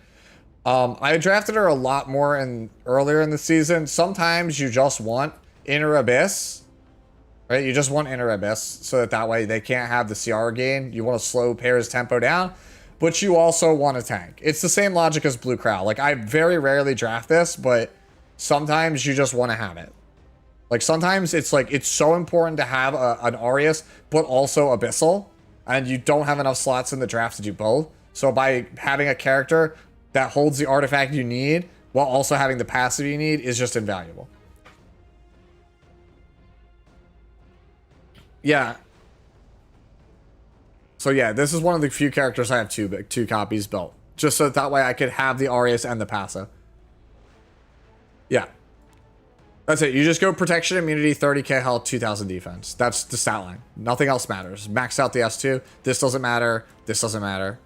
I drafted her a lot more earlier in the season. Sometimes you just want Inner Abyss, right? You just want Inner Abyss so that way they can't have the CR gain. You want to slow Pair's tempo down, but you also want a tank. It's the same logic as Blue Crow. Like, I very rarely draft this, but sometimes you just want to have it. Like, sometimes it's like, it's so important to have an Aureus, but also Abyssal, and you don't have enough slots in the draft to do both. So by having a character that holds the artifact you need while also having the passive you need is just invaluable. Yeah. So yeah, this is one of the few characters I have two copies built. Just so that way I could have the Aureus and the passive. Yeah. That's it. You just go protection, immunity, 30k health, 2000 defense. That's the stat line. Nothing else matters. Max out the S2. This doesn't matter. This doesn't matter.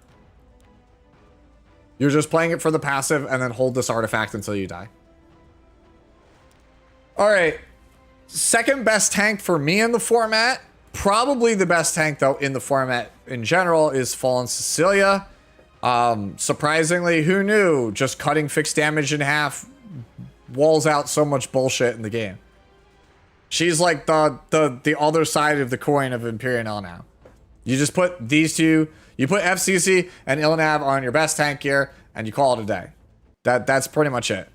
You're just playing it for the passive and then hold this artifact until you die. All right. Second best tank for me in the format. Probably the best tank, though, in the format in general is Fallen Cecilia. Surprisingly, who knew? Just cutting fixed damage in half walls out so much bullshit in the game. She's like the other side of the coin of Imperial now. You just put these two, you put FCC and Ilnav on your best tank gear, and you call it a day. That's pretty much it.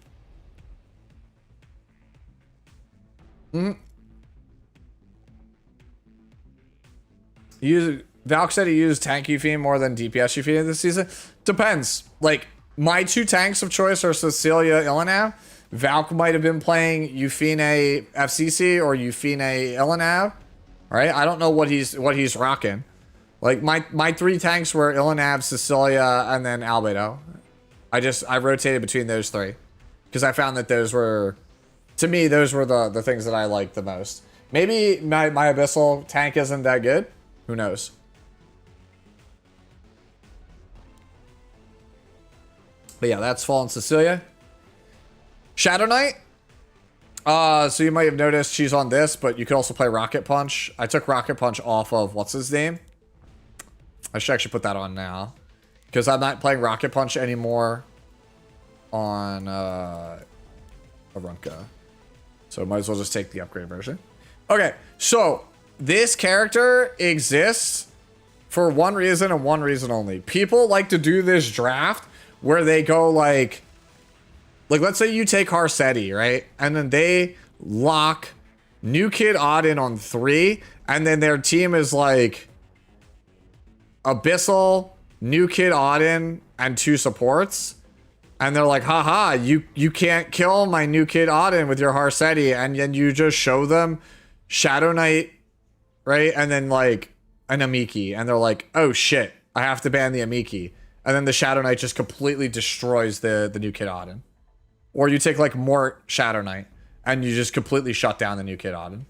Valk said he used tank Euphine more than DPS Euphine this season. Depends. Like, my two tanks of choice are Cecilia, Ilnav. Valk might have been playing Euphine FCC or Euphine Ilnav. Right? I don't know what he's rocking. Like, my three tanks were Ilnav, Cecilia, and then Albedo. I rotated between those three. Because I found that those were, to me, those were the things that I liked the most. Maybe my Abyssal tank isn't that good. Who knows? But yeah, that's Fallen Cecilia. Shadow Knight. So you might have noticed she's on this, but you could also play Rocket Punch. I took Rocket Punch off of, what's his name? I should actually put that on now. Because I'm not playing Rocket Punch anymore on Arunca. So might as well just take the upgrade version. Okay, so this character exists for one reason and one reason only. People like to do this draft where they go like let's say you take Harsetti, right? And then they lock New Kid Auden on 3, and then their team is like Abyssal, New Kid Auden, and 2 supports. And they're like, haha, you can't kill my New Kid Auden with your Harsetti. And then you just show them Shadow Knight, right? And then like an Amiki. And they're like, oh shit, I have to ban the Amiki. And then the Shadow Knight just completely destroys the New Kid Auden. Or you take like more Shadow Knight and you just completely shut down the New Kid Auden.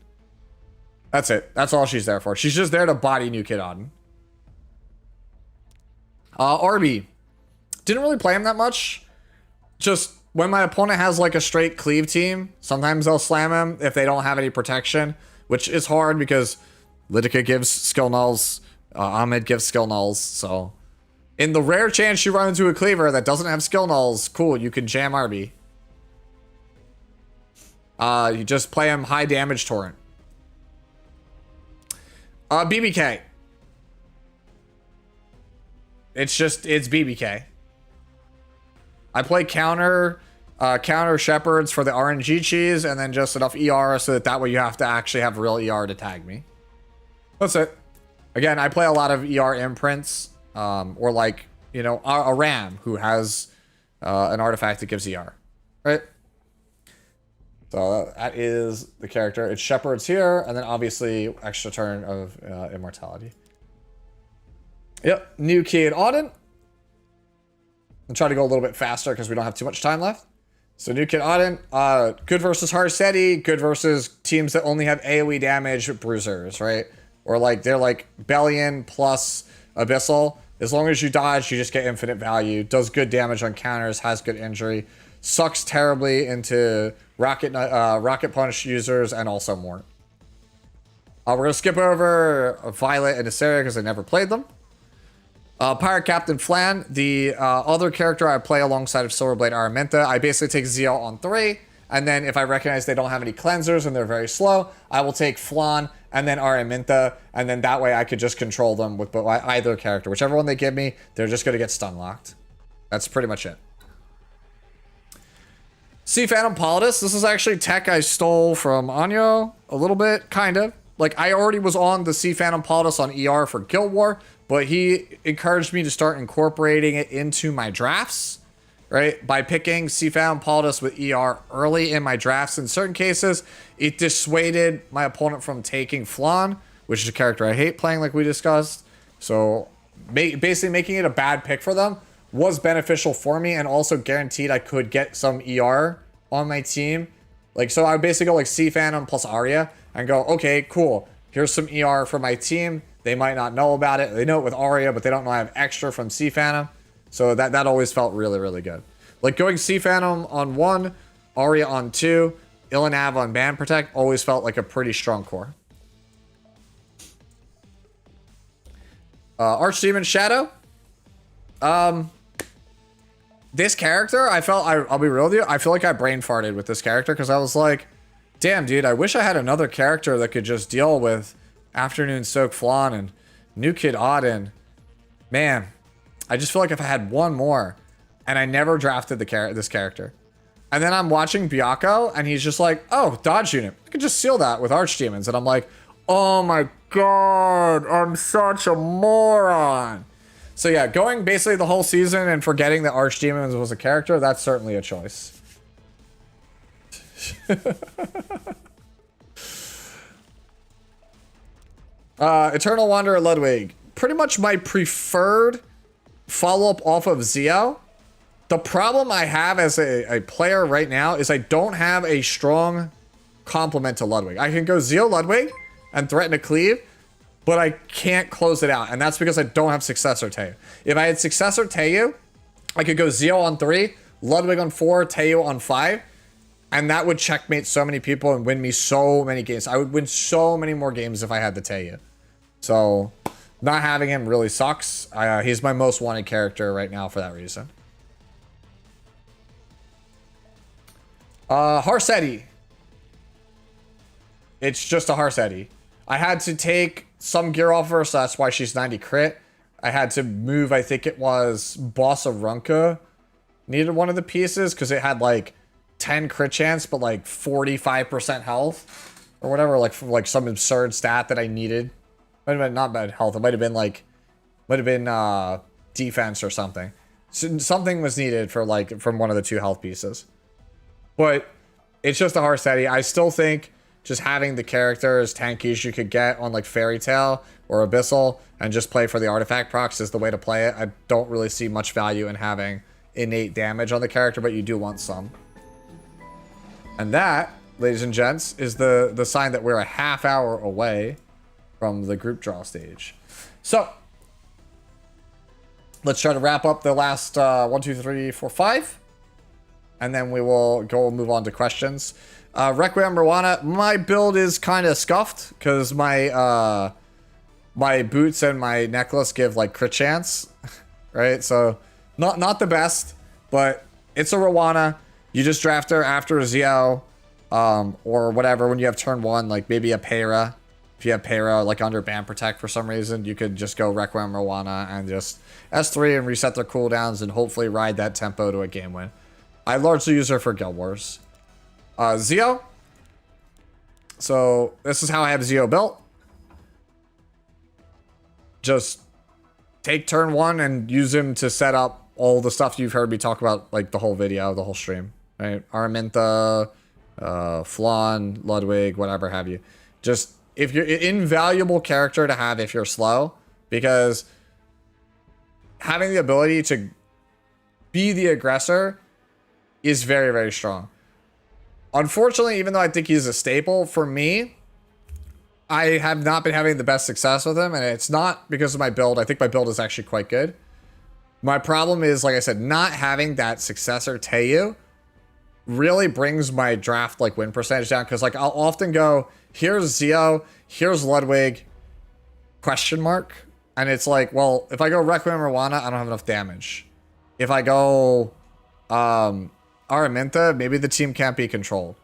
That's it. That's all she's there for. She's just there to body New Kid Auden. Arby. Didn't really play him that much. Just when my opponent has like a straight cleave team, sometimes they'll slam him if they don't have any protection, which is hard because Lidica gives skill nulls, Ahmed gives skill nulls, so in the rare chance you run into a cleaver that doesn't have skill nulls, cool, you can jam RB. You just play him high damage torrent. BBK. It's BBK. I play counter shepherds for the RNG cheese, and then just enough ER so that way you have to actually have real ER to tag me. That's it. Again, I play a lot of ER imprints, or like, you know, a Ram who has an artifact that gives ER, right? So that is the character. It's shepherds here, and then obviously extra turn of immortality. Yep, new kid Auden. I'll try to go a little bit faster because we don't have too much time left. So new kid Auden, good versus Harseti, good versus teams that only have AoE damage bruisers, right? Or like they're like Bellion plus Abyssal. As long as you dodge, you just get infinite value. Does good damage on counters, has good injury. Sucks terribly into rocket punch users and also more. We're gonna skip over Violet and Assyria because I never played them. Pirate Captain Flan, the other character I play alongside of Silverblade Araminta. I basically take Zeal on 3, and then if I recognize they don't have any cleansers and they're very slow, I will take Flan and then Araminta, and then that way I could just control them with either character. Whichever one they give me, they're just going to get stun locked. That's pretty much it. Sea Phantom Politis. This is actually tech I stole from Anyo a little bit, kind of. Like, I already was on the Sea Phantom Politis on ER for Guild War, but he encouraged me to start incorporating it into my drafts, right? By picking Sea Phantom Politis with ER early in my drafts. In certain cases, it dissuaded my opponent from taking Flan, which is a character I hate playing, like we discussed. So basically making it a bad pick for them was beneficial for me, and also guaranteed I could get some ER on my team. Like, so I would basically go like Sea Phantom plus Arya and go, okay, cool. Here's some ER for my team. They might not know about it. They know it with Arya, but they don't know I have extra from Sea Phantom. So that always felt really, really good. Like going Sea Phantom on 1, Arya on 2, Illinav on Band Protect always felt like a pretty strong core. Archdemon Shadow. This character, I'll be real with you, I feel like I brain farted with this character because I was like, damn, dude, I wish I had another character that could just deal with Afternoon Soak Flan and New Kid Auden. Man, I just feel like if I had one more, and I never drafted this character. And then I'm watching Byakko, and he's just like, oh, dodge unit. I could just seal that with Archdemons. And I'm like, oh my god, I'm such a moron. So yeah, going basically the whole season and forgetting that Archdemons was a character, that's certainly a choice. Eternal Wanderer Ludwig. Pretty much my preferred follow-up off of Zio. The problem I have as a player right now is I don't have a strong complement to Ludwig. I can go Zio Ludwig and threaten to cleave, but I can't close it out. And that's because I don't have Successor Teo. If I had Successor Teo, I could go Zio on 3, Ludwig on 4, Teo on 5. And that would checkmate so many people and win me so many games. I would win so many more games if I had the Teo. So not having him really sucks. He's my most wanted character right now for that reason. Harseti. It's just a Harseti. I had to take some gear off her, so that's why she's 90 crit. I had to move, I think it was Bossa Runka needed one of the pieces because it had like 10 crit chance, but like 45% health or whatever, like some absurd stat that I needed. Might have been not bad health. It might have been defense or something. So something was needed for like from one of the 2 health pieces. But it's just a Harseti. I still think just having the characters tankies you could get on like Fairy Tail or Abyssal and just play for the artifact procs is the way to play it. I don't really see much value in having innate damage on the character, but you do want some. And that, ladies and gents, is the sign that we're a half hour away from the group draw stage. So, let's try to wrap up the last 1, 2, 3, 4, 5. And then we will move on to questions. Requiem Rwana, my build is kind of scuffed because my my boots and my necklace give like crit chance, right? So not the best, but it's a Rwana. You just draft her after a Zio, or whatever when you have turn 1, like maybe a Para. If you have Para like under Ban Protect for some reason, you could just go Requiem Rwana and just S3 and reset their cooldowns and hopefully ride that tempo to a game win. I largely use her for Guild Wars. Zio. So this is how I have Zio built. Just take turn 1 and use him to set up all the stuff you've heard me talk about like the whole video, the whole stream. Right? Araminta, Flan, Ludwig, whatever have you. Just, if you're an invaluable character to have if you're slow, because having the ability to be the aggressor is very, very strong. Unfortunately, even though I think he's a staple, for me, I have not been having the best success with him, and it's not because of my build. I think my build is actually quite good. My problem is, like I said, not having that successor Teo really brings my draft like win percentage down, because like I'll often go, here's Zio, here's Ludwig, question mark, and it's like, well, if I go Requiem Rwana, I don't have enough damage. If I go Araminta, maybe the team can't be controlled.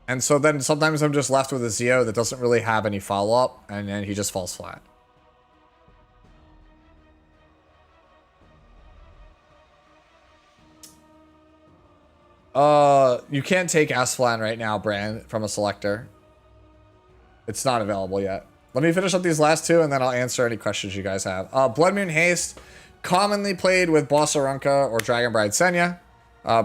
And so then sometimes I'm just left with a Zio that doesn't really have any follow-up, and then he just falls flat. You can't take Asflan right now, Brand, from a selector. It's not available yet. Let me finish up these last 2, and then I'll answer any questions you guys have. Blood Moon Haste, commonly played with Boss Arunca or Dragon Bride Senya.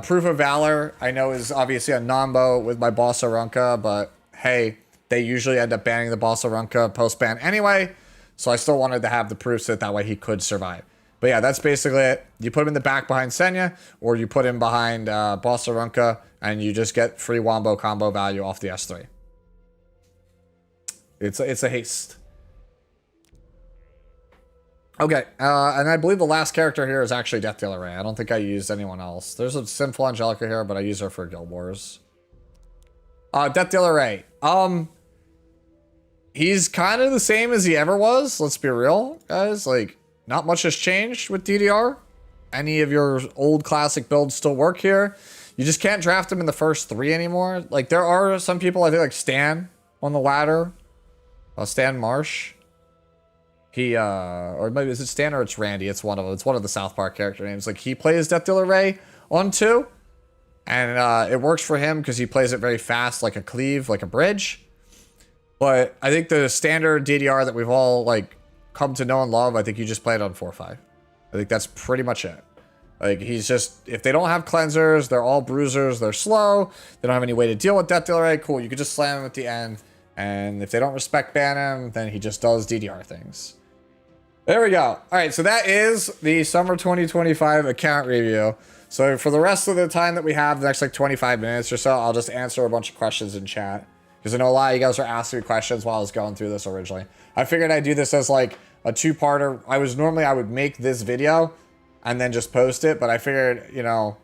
Proof of Valor, I know, is obviously a Nombo with my Boss Arunca, but hey, they usually end up banning the Boss Arunca post-ban anyway, so I still wanted to have the proof so that way he could survive. But yeah, that's basically it. You put him in the back behind Senya, or you put him behind Boss Arunca, and you just get free Wombo combo value off the S3. It's a haste. Okay, and I believe the last character here is actually Death Dealer Ray. I don't think I used anyone else. There's a Sinful Angelica here, but I use her for Guild Wars. Death Dealer Ray. He's kind of the same as he ever was. Let's be real, guys. Like, not much has changed with DDR. Any of your old classic builds still work here. You just can't draft him in the first 3 anymore. Like, there are some people, I think, like Stan on the ladder. Stan Marsh. He, or maybe is it Stan or it's Randy? It's one of them. It's one of the South Park character names. Like, he plays Death Dealer Ray on 2. And it works for him because he plays it very fast, like a cleave, like a bridge. But I think the standard DDR that we've all, like, come to know and love, I think you just play it on 4-5. I think that's pretty much it. Like, he's just, if they don't have cleansers, they're all bruisers, they're slow, they don't have any way to deal with Death Dealer Ray, cool, you could just slam him at the end. And if they don't respect ban him, then he just does DDR things. There we go. All right, so that is the summer 2025 account review. So for the rest of the time that we have, the next like 25 minutes or so, I'll just answer a bunch of questions in chat. Because I know a lot of you guys are asking me questions while I was going through this originally. I figured I'd do this as like a 2-parter. I would make this video and then just post it. But I figured, you know,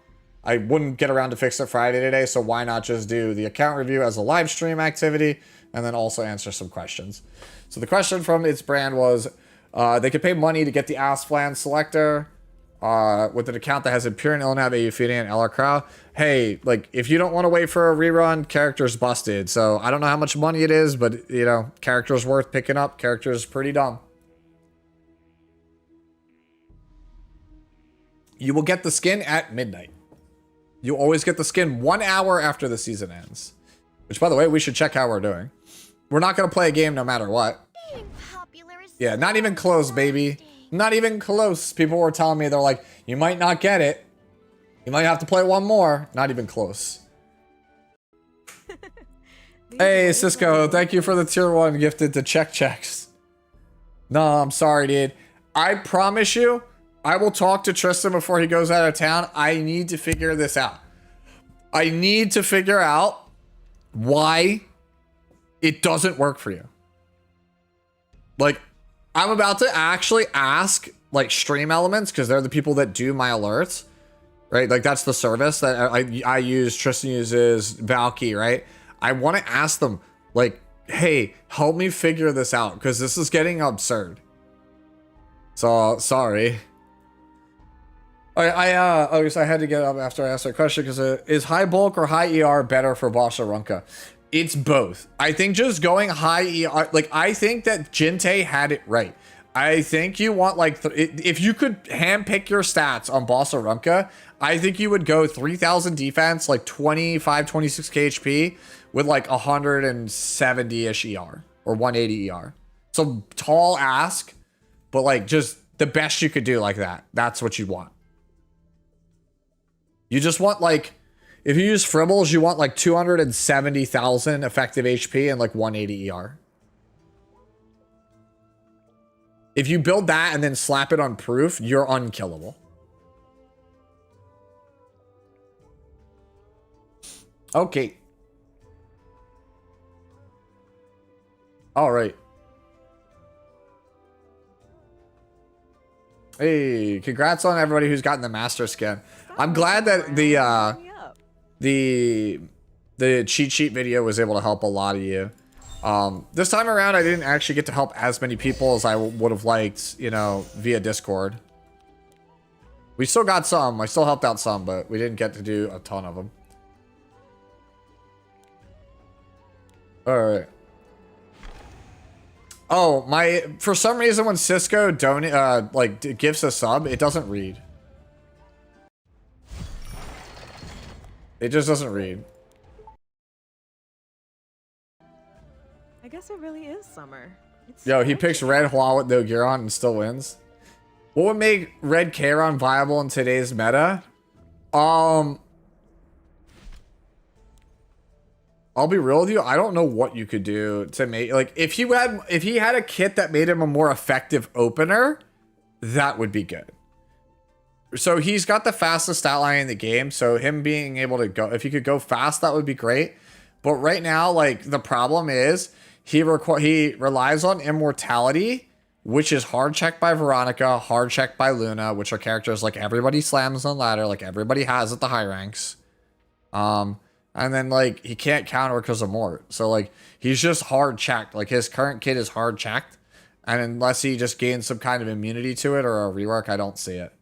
I wouldn't get around to Fix It Friday today. So why not just do the account review as a live stream activity and then also answer some questions. So the question from its brand was, they could pay money to get the Asflan selector with an account that has Imperial Ilnav, Euphonia, and Eller Crow. Hey, like, if you don't want to wait for a rerun, character's busted. So I don't know how much money it is, but, you know, character's worth picking up. Character's pretty dumb. You will get the skin at midnight. You always get the skin 1 hour after the season ends. Which, by the way, we should check how we're doing. We're not going to play a game no matter what. Yeah, not even close, baby. Not even close. People were telling me, they're like, you might not get it. You might have to play one more. Not even close. Hey, Cisco, thank you for the tier 1 gifted to Check Checks. No, I'm sorry, dude. I promise you, I will talk to Tristan before he goes out of town. I need to figure this out. I need to figure out why it doesn't work for you. Like, I'm about to actually ask like stream elements, because they're the people that do my alerts, right? Like that's the service that I use, Tristan uses, Valky, right? I want to ask them like, hey, help me figure this out, because this is getting absurd. So sorry. I had to get up after I asked that question, because is high bulk or high ER better for Bossa Runka? It's both. I think just going high ER, like I think that Jinte had it right. I think you want like, if you could handpick your stats on Bossa Runka, I think you would go 3,000 defense, like 25, 26 KHP with like 170-ish ER or 180 ER. So tall ask, but like just the best you could do like that. That's what you want. You just want like, if you use Fribbles, you want like 270,000 effective HP and like 180 ER. If you build that and then slap it on proof, you're unkillable. Okay. All right. Hey, congrats on everybody who's gotten the master skin. I'm glad that the cheat sheet video was able to help a lot of you. This time around, I didn't actually get to help as many people as I would have liked, you know, via Discord. We still got some. I still helped out some, but we didn't get to do a ton of them. All right. Oh, for some reason when Cisco gives a sub, it doesn't read. It just doesn't read. I guess it really is summer. Yo, he picks Red Hua with no gear on and still wins. What would make Red Kairon viable in today's meta? I'll be real with you. I don't know what you could do to make, like, if he had a kit that made him a more effective opener, that would be good. So he's got the fastest stat line in the game. So him being able to go, if he could go fast, that would be great. But right now, like, the problem is he relies on immortality, which is hard checked by Veronica, hard checked by Luna, which are characters like everybody slams on ladder, like everybody has at the high ranks. And then, like, he can't counter because of Mort. So, like, he's just hard checked. Like, his current kit is hard checked. And unless he just gains some kind of immunity to it or a rework, I don't see it.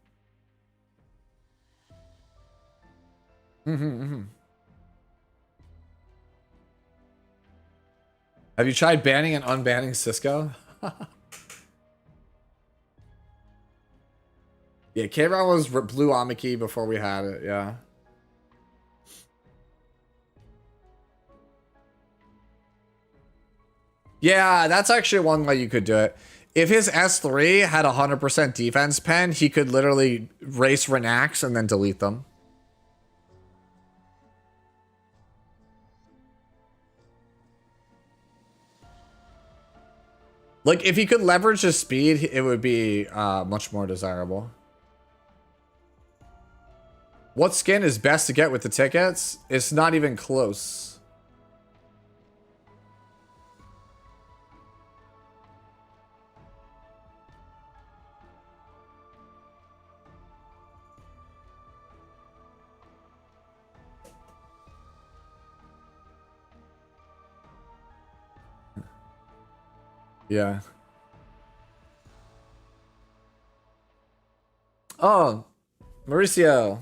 Have you tried banning and unbanning Cisco? Yeah, K-Ron was blue Amiki before we had it, yeah. Yeah, that's actually one way you could do it. If his S3 had 100% defense pen, he could literally race Renax and then delete them. Like, if he could leverage his speed, it would be much more desirable. What skin is best to get with the tickets? It's not even close. Yeah. Oh, Mauricio,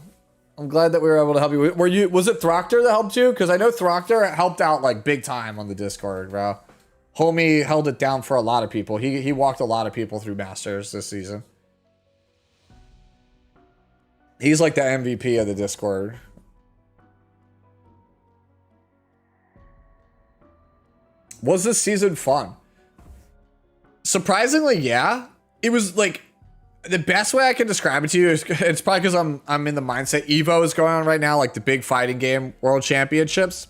I'm glad that we were able to help you. Was it Throcktor that helped you? Because I know Throcktor helped out like big time on the Discord, bro. Homie held it down for a lot of people. He walked a lot of people through Masters this season. He's like the MVP of the Discord. Was this season fun? Surprisingly, yeah. It was like the best way I can describe it to you is it's probably because I'm in the mindset. Evo is going on right now, like the big fighting game world championships.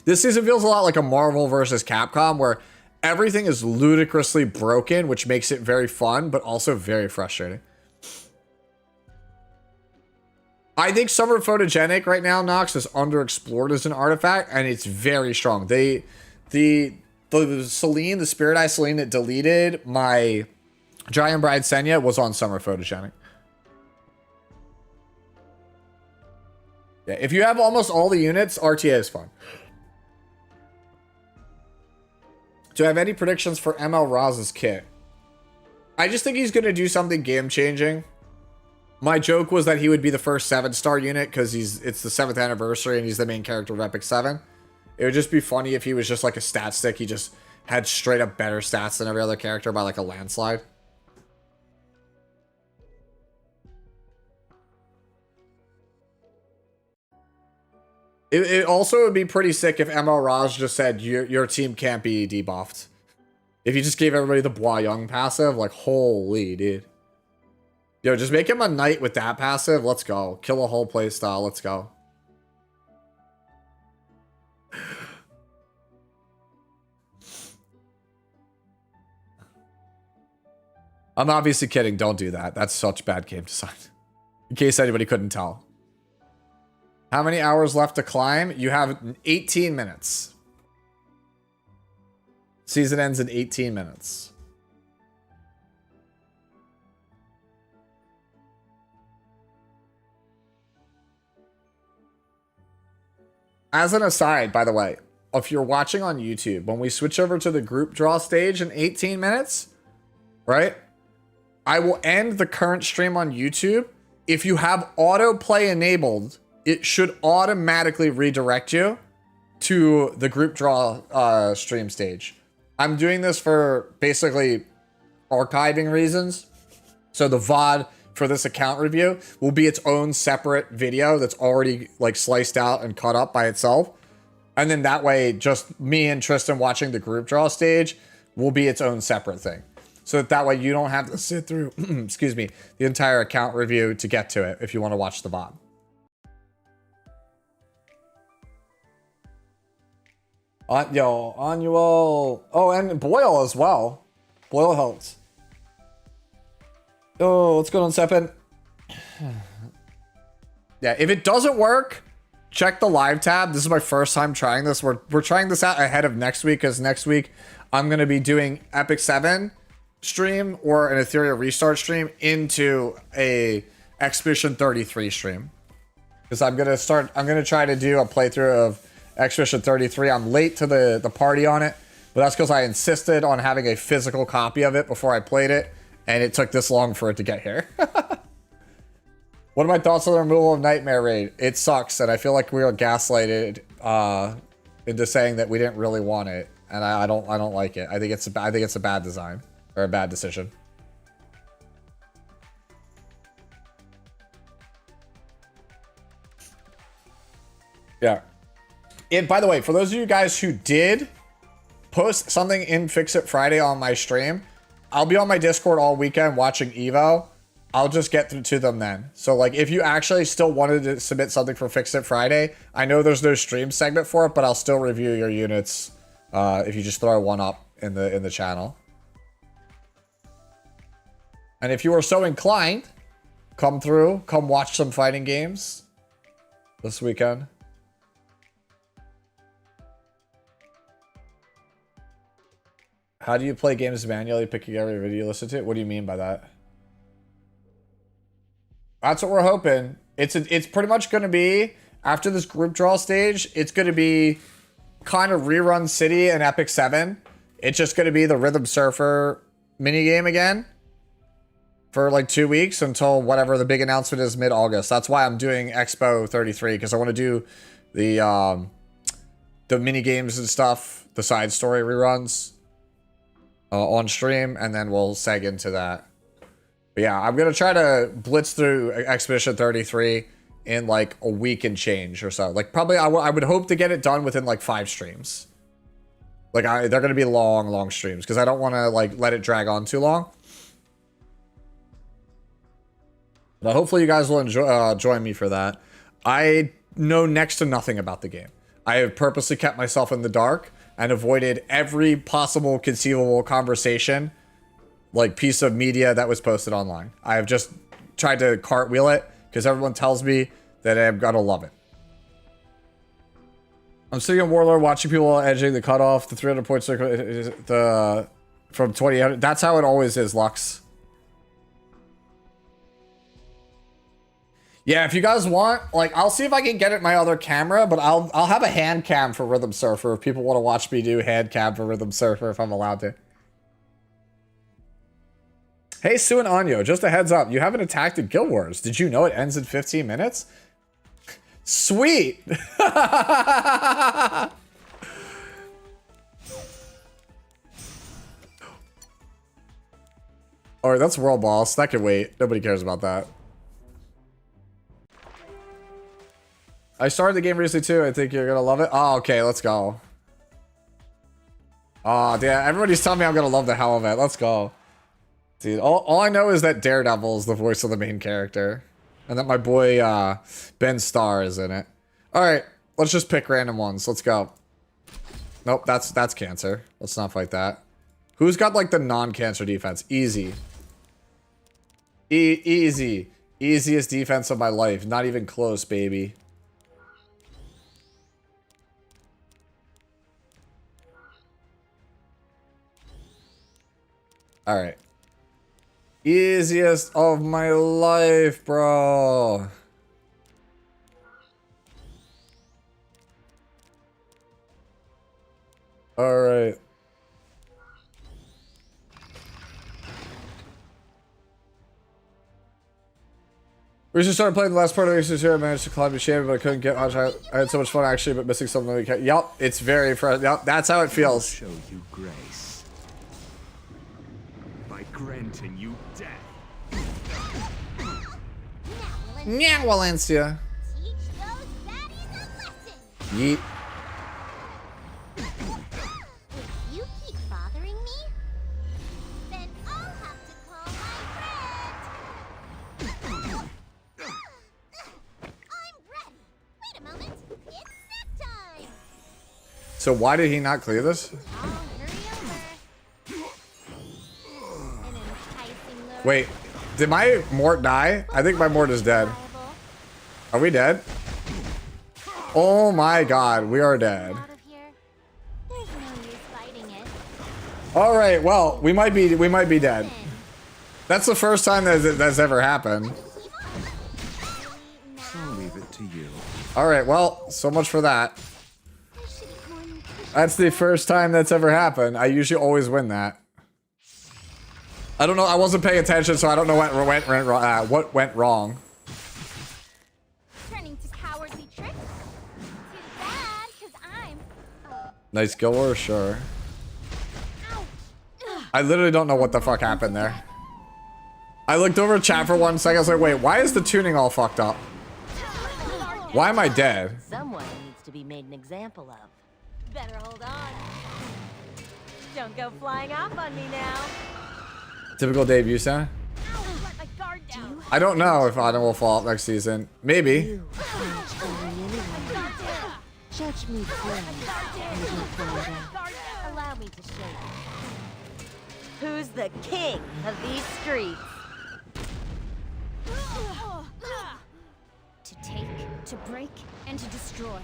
This season feels a lot like a Marvel versus Capcom, where everything is ludicrously broken, which makes it very fun, but also very frustrating. I think Summer Photogenic right now, Nox, is underexplored as an artifact, and it's very strong. The Celine, the Spirit Eye Celine that deleted my Giant Bride Senya was on summer photogenic. Yeah, if you have almost all the units, RTA is fun. Do you have any predictions for ML Raz's kit? I just think he's going to do something game-changing. My joke was that he would be the first 7-star unit because it's the 7th anniversary and he's the main character of Epic 7. It would just be funny if he was just like a stat stick. He just had straight up better stats than every other character by like a landslide. It also would be pretty sick if ML Raj just said your team can't be debuffed. If you just gave everybody the Bois Young passive, like holy dude. Yo, just make him a knight with that passive. Let's go. Kill a whole playstyle. Let's go. I'm obviously kidding. Don't do that. That's such bad game design. In case anybody couldn't tell. How many hours left to climb? You have 18 minutes. Season ends in 18 minutes. As an aside, by the way, if you're watching on YouTube, when we switch over to the group draw stage in 18 minutes, right? I will end the current stream on YouTube. If you have autoplay enabled, it should automatically redirect you to the group draw stream stage. I'm doing this for basically archiving reasons. So the VOD for this account review will be its own separate video that's already like sliced out and cut up by itself. And then that way, just me and Tristan watching the group draw stage will be its own separate thing. So that way you don't have to sit through, excuse me, the entire account review to get to it if you want to watch the VOD. Yo, Annual. Oh, and Boyle as well. Boyle helped. Oh, what's going on, Seppin? Yeah, if it doesn't work, check the live tab. This is my first time trying this. We're trying this out ahead of next week because next week I'm going to be doing Epic 7 stream or an Ethereal Restart stream into a Expedition 33 stream. Because I'm going to try to do a playthrough of Expedition 33. I'm late to the party on it, but that's because I insisted on having a physical copy of it before I played it, and it took this long for it to get here. What are my thoughts on the removal of Nightmare Raid? It sucks, and I feel like we were gaslighted into saying that we didn't really want it, and I don't like it. I think it's a bad design or a bad decision. Yeah. And by the way, for those of you guys who did post something in Fix It Friday on my stream, I'll be on my Discord all weekend watching Evo. I'll just get through to them then. So like if you actually still wanted to submit something for Fix It Friday, I know there's no stream segment for it, but I'll still review your units if you just throw one up in the channel. And if you are so inclined, come through, come watch some fighting games this weekend. How do you play games manually, picking every video you listen to? What do you mean by that? That's what we're hoping. It's pretty much going to be, after this group draw stage, it's going to be kind of Rerun City and Epic 7. It's just going to be the Rhythm Surfer minigame again for like 2 weeks until whatever the big announcement is mid-August. That's why I'm doing Expo 33, because I want to do the minigames and stuff, the side story reruns on stream, and then we'll seg into that. But yeah, I'm going to try to blitz through Expedition 33 in like a week and change or so. Like probably I would hope to get it done within like 5 streams. Like they're going to be long streams because I don't want to like let it drag on too long. But hopefully you guys will join me for that. I know next to nothing about the game. I have purposely kept myself in the dark and avoided every possible conceivable conversation, like piece of media that was posted online. I have just tried to cartwheel it because everyone tells me that I'm gonna love it. I'm sitting in Warlord watching people edging the cutoff, the 300 point circle, from 2000. That's how it always is, Lux. Yeah, if you guys want, like, I'll see if I can get it in my other camera, but I'll have a hand cam for Rhythm Surfer if people want to watch me do hand cam for Rhythm Surfer if I'm allowed to. Hey, Sue and Anyo, just a heads up. You haven't attacked at Guild Wars. Did you know it ends in 15 minutes? Sweet! Alright, that's World Boss. That can wait. Nobody cares about that. I started the game recently too. I think you're gonna love it. Oh, okay, let's go. Oh, yeah, everybody's telling me I'm gonna love the hell of it. Let's go. Dude, all I know is that Daredevil is the voice of the main character. And that my boy, Ben Starr is in it. Alright, let's just pick random ones. Let's go. Nope, that's cancer. Let's not fight that. Who's got, like, the non-cancer defense? Easy. Easy. Easiest defense of my life. Not even close, baby. Alright. Easiest of my life, bro. Alright. We should start playing the last part of Aces here. I managed to climb the champion, but I couldn't get much. I had so much fun actually, but missing something we can't. Yup, it's very fresh. Yup, that's how it feels. Show you grace by granting you death. Nyang Valencia. Teach those baddies a lesson. Yeet. If you keep bothering me, then I'll have to call my friend. I'm ready. Wait a moment. It's snack time. So why did he not clear this? I'll hurry over. An enticing lure. Wait, did my Mort die? I think my Mort is dead. Reliable. Are we dead? Oh my god, we are dead. Out of here. There's no use fighting it. All right, well, we might be dead. That's the first time that's ever happened. I'll leave it to you. All right, well, so much for that. That's the first time that's ever happened. I usually always win that. I don't know. I wasn't paying attention, so I don't know what went wrong. Turning to cowardly tricks? Too bad, because I'm... Nice Gilwer, sure. Ouch. I literally don't know what the fuck happened there. I looked over chat for 1 second. I was like, wait, why is the tuning all fucked up? Why am I dead? Someone needs to be made an example of. Better hold on. Don't go flying off on me now. Typical Dave Yusa. Let my guard down. I don't know if Adam will fall off next season. Maybe. You judge only anyone. Judge me friend. Allow me to show you. Who's the king of these streets? To take, to break, and to destroy.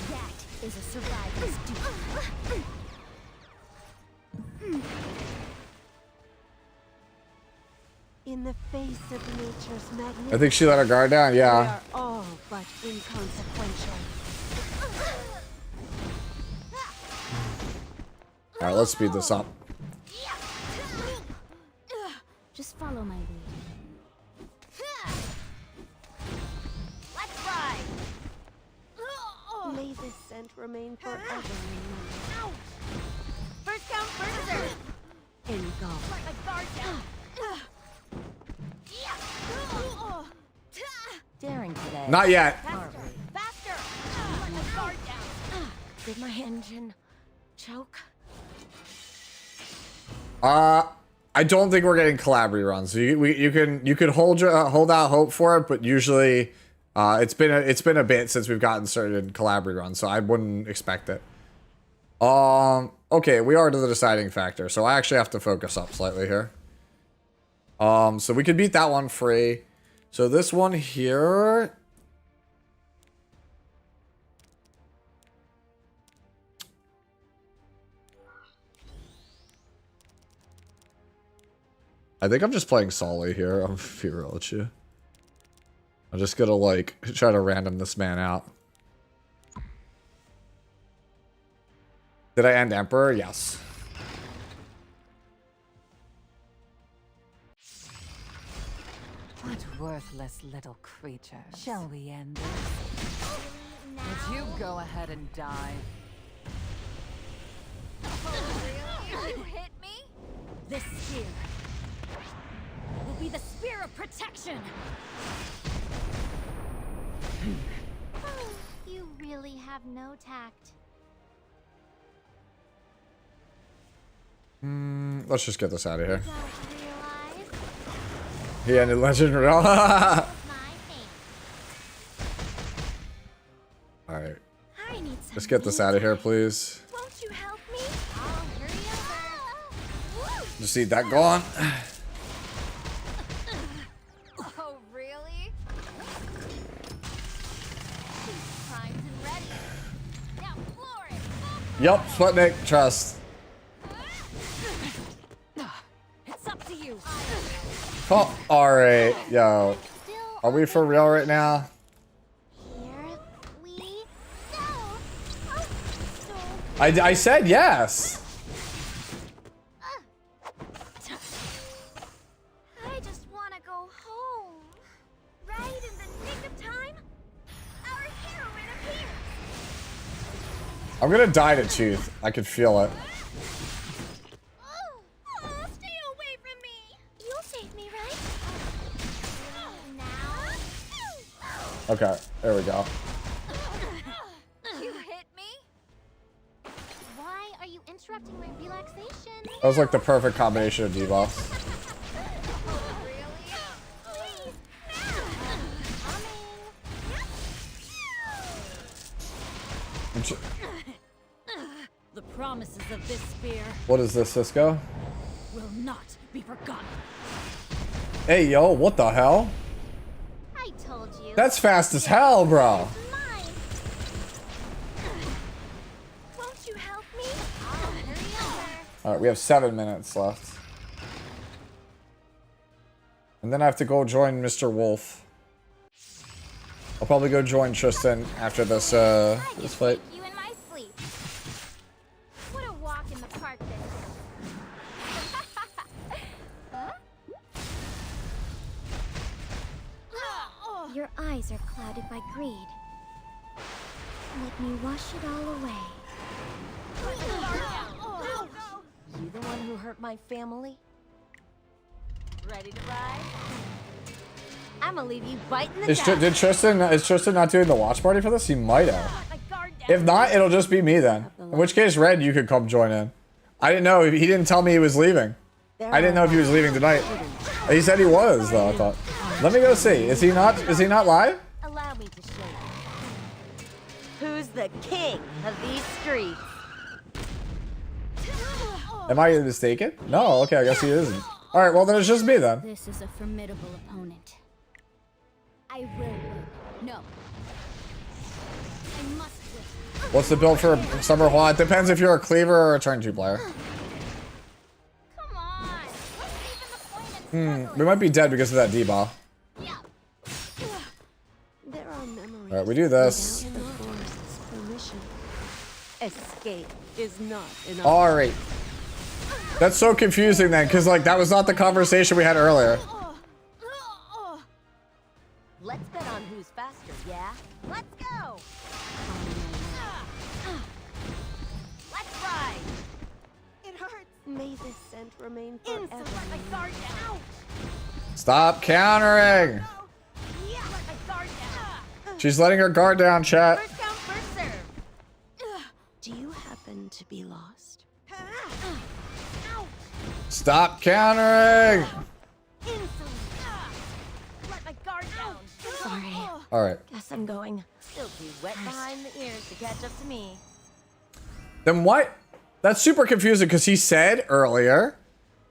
That is a survivor's duty. In the face of nature's magnificence, I think she let her guard down. we Yeah. are all but inconsequential. All right, let's speed this up. Just follow my lead. Let's ride. May this scent remain forever in memory. First come, first serve. Engulf. Let my guard down. Daring today. Not yet. Faster, faster. Let my guard down. Did my engine choke? I don't think we're getting Calabria runs. You can hold out hope for it, but usually, it's been a bit since we've gotten certain Calabria runs, so I wouldn't expect it. Okay, we are to the deciding factor, so I actually have to focus up slightly here. So we could beat that one free. So this one here. I think I'm just playing Solly here. I'm be real with you. I'm just gonna like try to random this man out. Did I end Emperor? Yes. What worthless little creatures. Shall we end this? Would you go ahead and die? You hit me? This spear will be the spear of protection. You really have no tact. Let's just get this out of here. Don't realize He ended Legend Real. my fate. Alright. I need some. Let's get this out of here, please. Won't you help me? I'll hurry over. Just need that gone. Oh, really? Primed and ready. Now floor it. Yup, Sputnik, trust. It's up to you. Oh, alright, yo. Still Are we for real right now? here we go. Oh, so I said yes. I just want to go home. Right in the nick of time, our heroine appears. I'm gonna die to Tooth. I can feel it. Oh, stay away from me. You'll save me, right? Now? Okay, there we go. You hit me? Why are you interrupting my relaxation? That was like the perfect combination of debuffs. Really? Please, now. The promises of this spear What is this, Cisco? will not be forgotten. Hey, yo, what the hell? I told you. That's fast as hell, bro. Mine. Won't you help me? I'll hurry over. Alright, we have 7 minutes left. And then I have to go join Mr. Wolf. I'll probably go join Tristan after this, this fight. You in my sleep. What a walk in the park this is. Huh? Your eyes are clouded by greed. Let me wash it all away. You the one who hurt my family? Ready to ride? I'm gonna leave you biting the dust. Is Tristan not doing the watch party for this? He might have. My guard down. If not, it'll just be me then. In which case, Red, you could come join in. I didn't know. He didn't tell me he was leaving. I didn't know if he was leaving tonight. He said he was, though, I thought. Let me go see. Is he not live? Allow me to show you. Who's the king of these streets? Am I mistaken? No, okay, I guess he isn't. Alright, well then it's just me then. This is a formidable opponent. I will win. No. I must win. What's the build for Summer Hua? It depends if you're a cleaver or a turn 2 player. Come on. What's even the point in We might be dead because of that debuff. Yeah. There are memories. Alright, we do this. without the forest's permission. Escape is not an Alright. That's so confusing then, because like that was not the conversation we had earlier. Let's bet on who's faster, yeah? Let's go! Let's ride! It hurts. May this scent remain Insult, forever. let my guard down! Stop countering! Yeah, let my guard down! She's letting her guard down, chat. First come, first serve! Do you happen to be lost? Stop countering! Insolent! Let my guard down! Sorry. Alright. Guess I'm going. Still too wet behind the ears to catch up to me. Then what? That's super confusing because he said earlier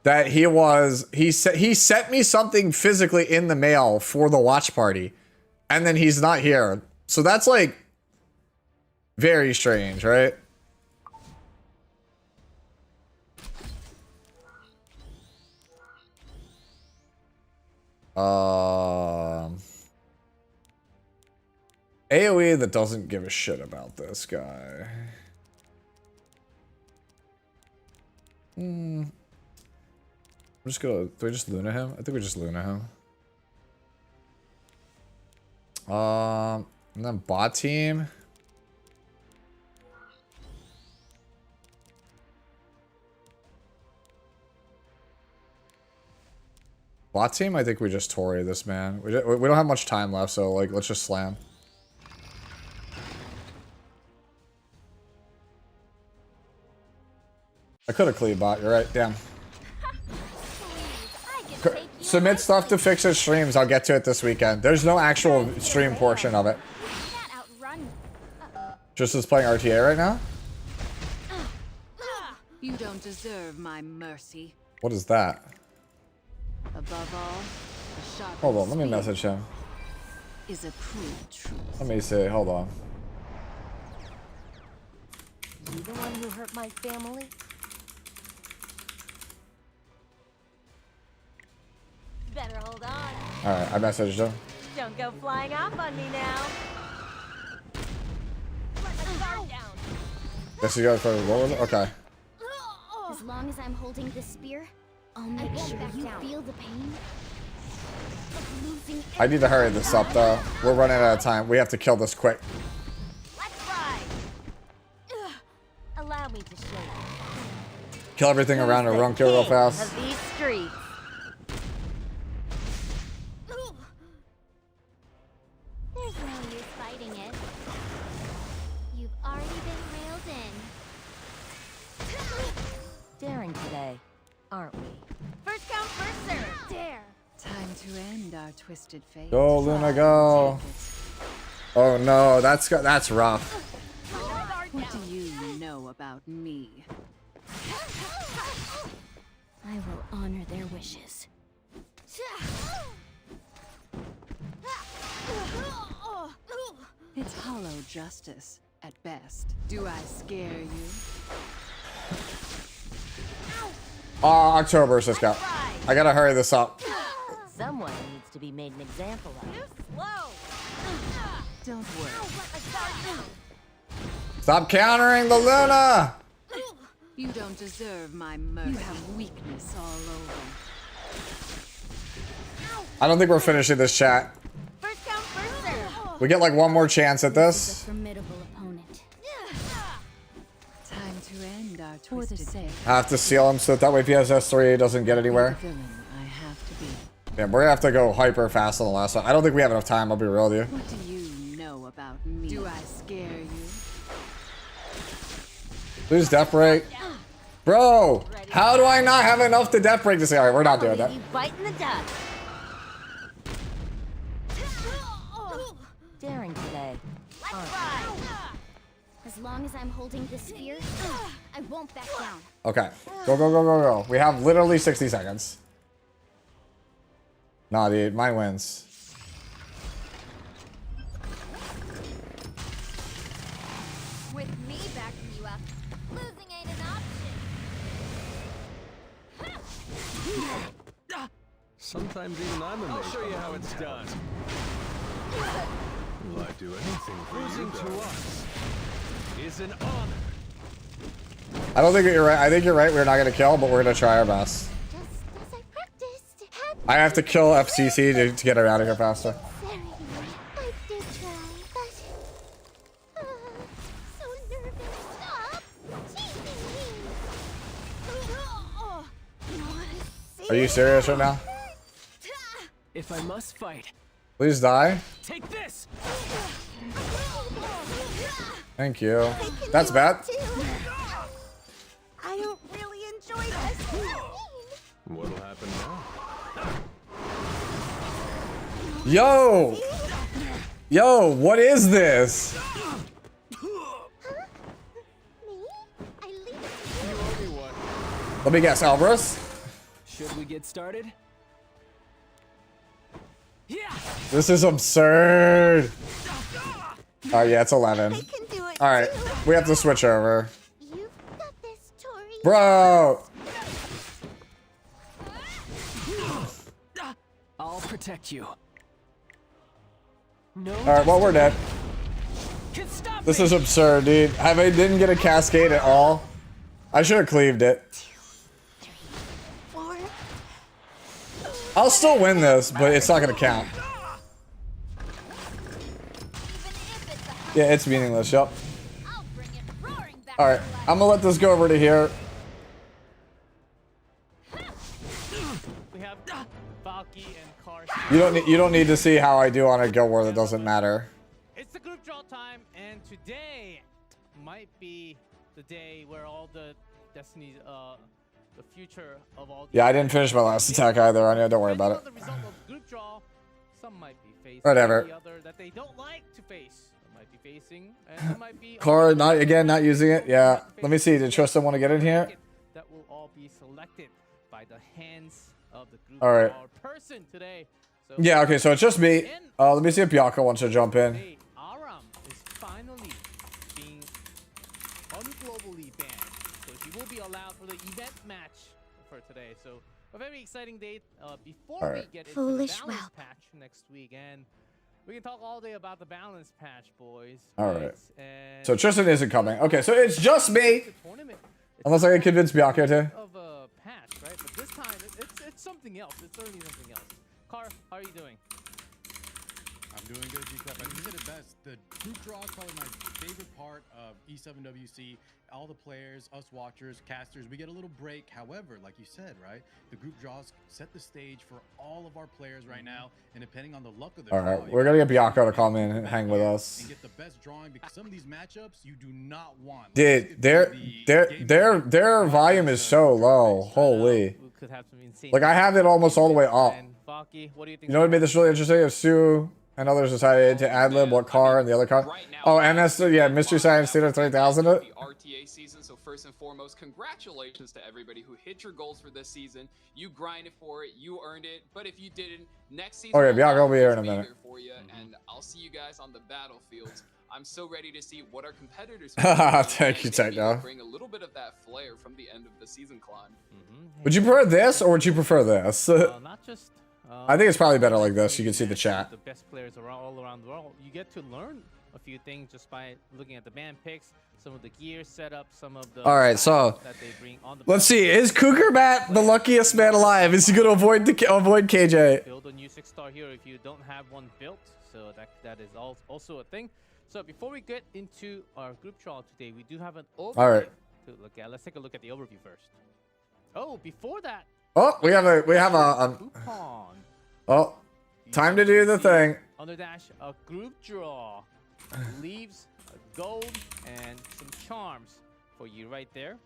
that he sent me something physically in the mail for the watch party, and then he's not here. So that's like very strange, right? AoE that doesn't give a shit about this guy. I'm just gonna. Do we just Luna him? I think we just Luna him. And then bot team. Bot team, I think we just Tori this man. We don't have much time left, so like let's just slam. I could have cleared bot. You're right. Damn. Submit stuff to fix his streams. I'll get to it this weekend. There's no actual stream portion of it. Just is playing RTA right now. You don't deserve my mercy. What is that? Above all, a sharp Hold on. Let me message him. is a cruel truth. Let me see. Hold on. You the one who hurt my family? Better hold on. Alright, I messaged him. Don't go flying off on me now. Let the guard down. Guess you guys probably roll with it? Okay. As long as I'm holding this spear, I'll make sure you feel the pain of losing. I need to hurry this up though. We're running out of time. We have to kill this quick. Let's ride. Allow me to show you. Kill everything around and run kill real fast. Of these streets. There's no use fighting it. You've already been reeled in. Daring today, aren't we? First come, first serve. Dare. Time to end our twisted fate. Go, Luna, go. Oh no, that's rough. What do you know about me? I will honor their wishes. It's hollow justice, at best. Do I scare you? October, Cisco. I gotta hurry this up. Someone needs to be made an example of. Too slow. Don't worry. Stop countering the Luna! You don't deserve my mercy. You have weakness all over. I don't think we're finishing this chat. First come, first serve. We get like one more chance at this. Formidable opponent. Time to end our twisted fate. I have to seal him so that way if he has S3 he doesn't get anywhere. The villain I have to be. Yeah, we're gonna have to go hyper fast on the last one. I don't think we have enough time, I'll be real with you. What do you know about me? Do I scare you? Please death break. Bro, how do I not have enough to death break to say, alright, we're not doing that. You bite in the dust. Daring today, aren't we? As long as I'm holding this spear, I won't back down. Okay, go, go, go, go, go. We have literally 60 seconds. Nah, dude, mine wins. With me backing you up, losing ain't an option. Sometimes even I'm amazed. I'll show you how it's done. Will I do anything for losing to us is an honor. I don't think you're right. I think you're right. We're not gonna kill, but we're gonna try our best. Just as I practiced. I have to kill FCC to get her out of here faster. I did try, but so nervous. Stop teasing me. Are you serious right now? If I must fight, Please die. take this! Thank you. That's bad. I don't really enjoy this. What'll happen now? Yo! Yo, what is this? Me? I leave it to You owe me one. Let me guess, Alvarez? Should we get started? Yeah! This is absurd. Oh yeah, it's 11. I can do it. All right, we have to switch over. You've got this, Tori. Bro! I'll protect you. No. All right, well, we're dead. can stop This me. is absurd, dude. I didn't get a cascade at all. I should have cleaved it. I'll still win this, but it's not gonna count. Yeah, it's meaningless. Yep. I'll bring it roaring back All right, to life. I'm gonna let this go over to here. We have Valky and Karst. You don't need to see how I do on a Guild War. That doesn't matter. It's the group draw time, and today might be the day where all the Destiny's, the future of all. Yeah, I didn't finish my last attack either. I know. Don't worry about it. Depending on the result of the group draw, some might be facing Whatever. the other that they don't like to face. Some might be facing, and some might be. Card, not using it. Yeah. Let me see. Did Tristan want to get in here? That will all be selected by the hands of the group All right. draw person today. So Yeah. Okay. So it's just me. Let me see if Bianca wants to jump in. Hey, Aram is finally being unglobally banned, so he will be allowed for the event match for today. So a very exciting day before All we right. get into Foolish the balance whelp. patch next week, and we can talk all day about the balance patch, boys. All right. And So Tristan isn't coming. Okay. So it's just me. the tournament. It's Unless I can convince Bianca to. of a patch, right? But this time it's something else. It's certainly something else. Car, how are you doing? I'm doing good, G-Cup. I think you said it best. The group draw is probably my favorite part of E7WC. All the players, us watchers, casters, we get a little break. However, like you said, right, the group draws set the stage for all of our players right now. And depending on the luck of the All draw, right. We're gonna get Bianca to come in and hang with us. and get the best drawing, because some of these matchups you do not want. Dude, their volume is so low. Holy. We could have some insane. Like I have it almost all the way up. And Valky, what do you think? You know what made this really interesting? If Sue and others decided to ad-lib what car and the other car. Oh, MS, yeah, Mystery Science Theater 3000. The RTA season. So first and foremost, congratulations to everybody who hit your goals for this season. You grinded for it, you earned it. But if you didn't, next season, Okay, Bianca will we'll be here in a be minute. here for you, and I'll see you guys on the battlefields. I'm so ready to see what our competitors. Thank you, Techno. Techno. Bring a little bit of that flair from the end of the season climb. Would you prefer this or would you prefer this? Not just. I think it's probably better like this. You can see the chat. The best players all around the world. You get to learn a few things just by looking at the band picks, some of the gear setup, some of the. All right, so that they bring on the let's see. Is Cougar Bat the luckiest man alive? Is he gonna avoid KJ? Build a new 6-star hero if you don't have one built, so that is also a thing. So before we get into our group draw today, we do have an overview to look at. Let's take a look at the overview first. Oh, before that. Oh, we have a Coupon. oh, time to do the thing. Under dash, a group draw leaves a gold and some charms for you right there.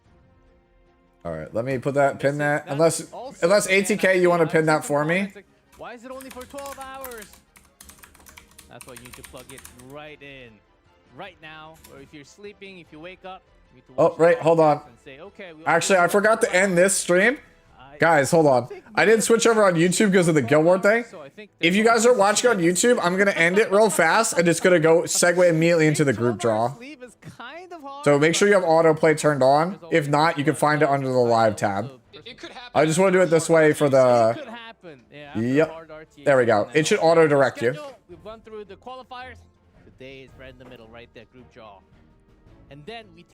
All right, let me put that pin that. That's Unless also- ATK, you want to pin that for me? Why is it only for 12 hours? That's why you need to plug it right in, right now. Or if you're sleeping, if you wake up, you need to Oh, watch right, the hold on. and say, okay, we Actually, I forgot to end this stream. Guys, hold on. I didn't switch over on YouTube because of the Guild War thing. If you guys are watching on YouTube, I'm going to end it real fast and it's going to go segue immediately into the group draw. So make sure you have autoplay turned on. If not, you can find it under the live tab. It could happen. I just want to do it this way for the... Could happen. Yeah, after Yep. hard RTA There we go. and then It should auto-direct you. schedule, we've gone through the qualifiers. The day is right in the middle, right there, group draw. And then we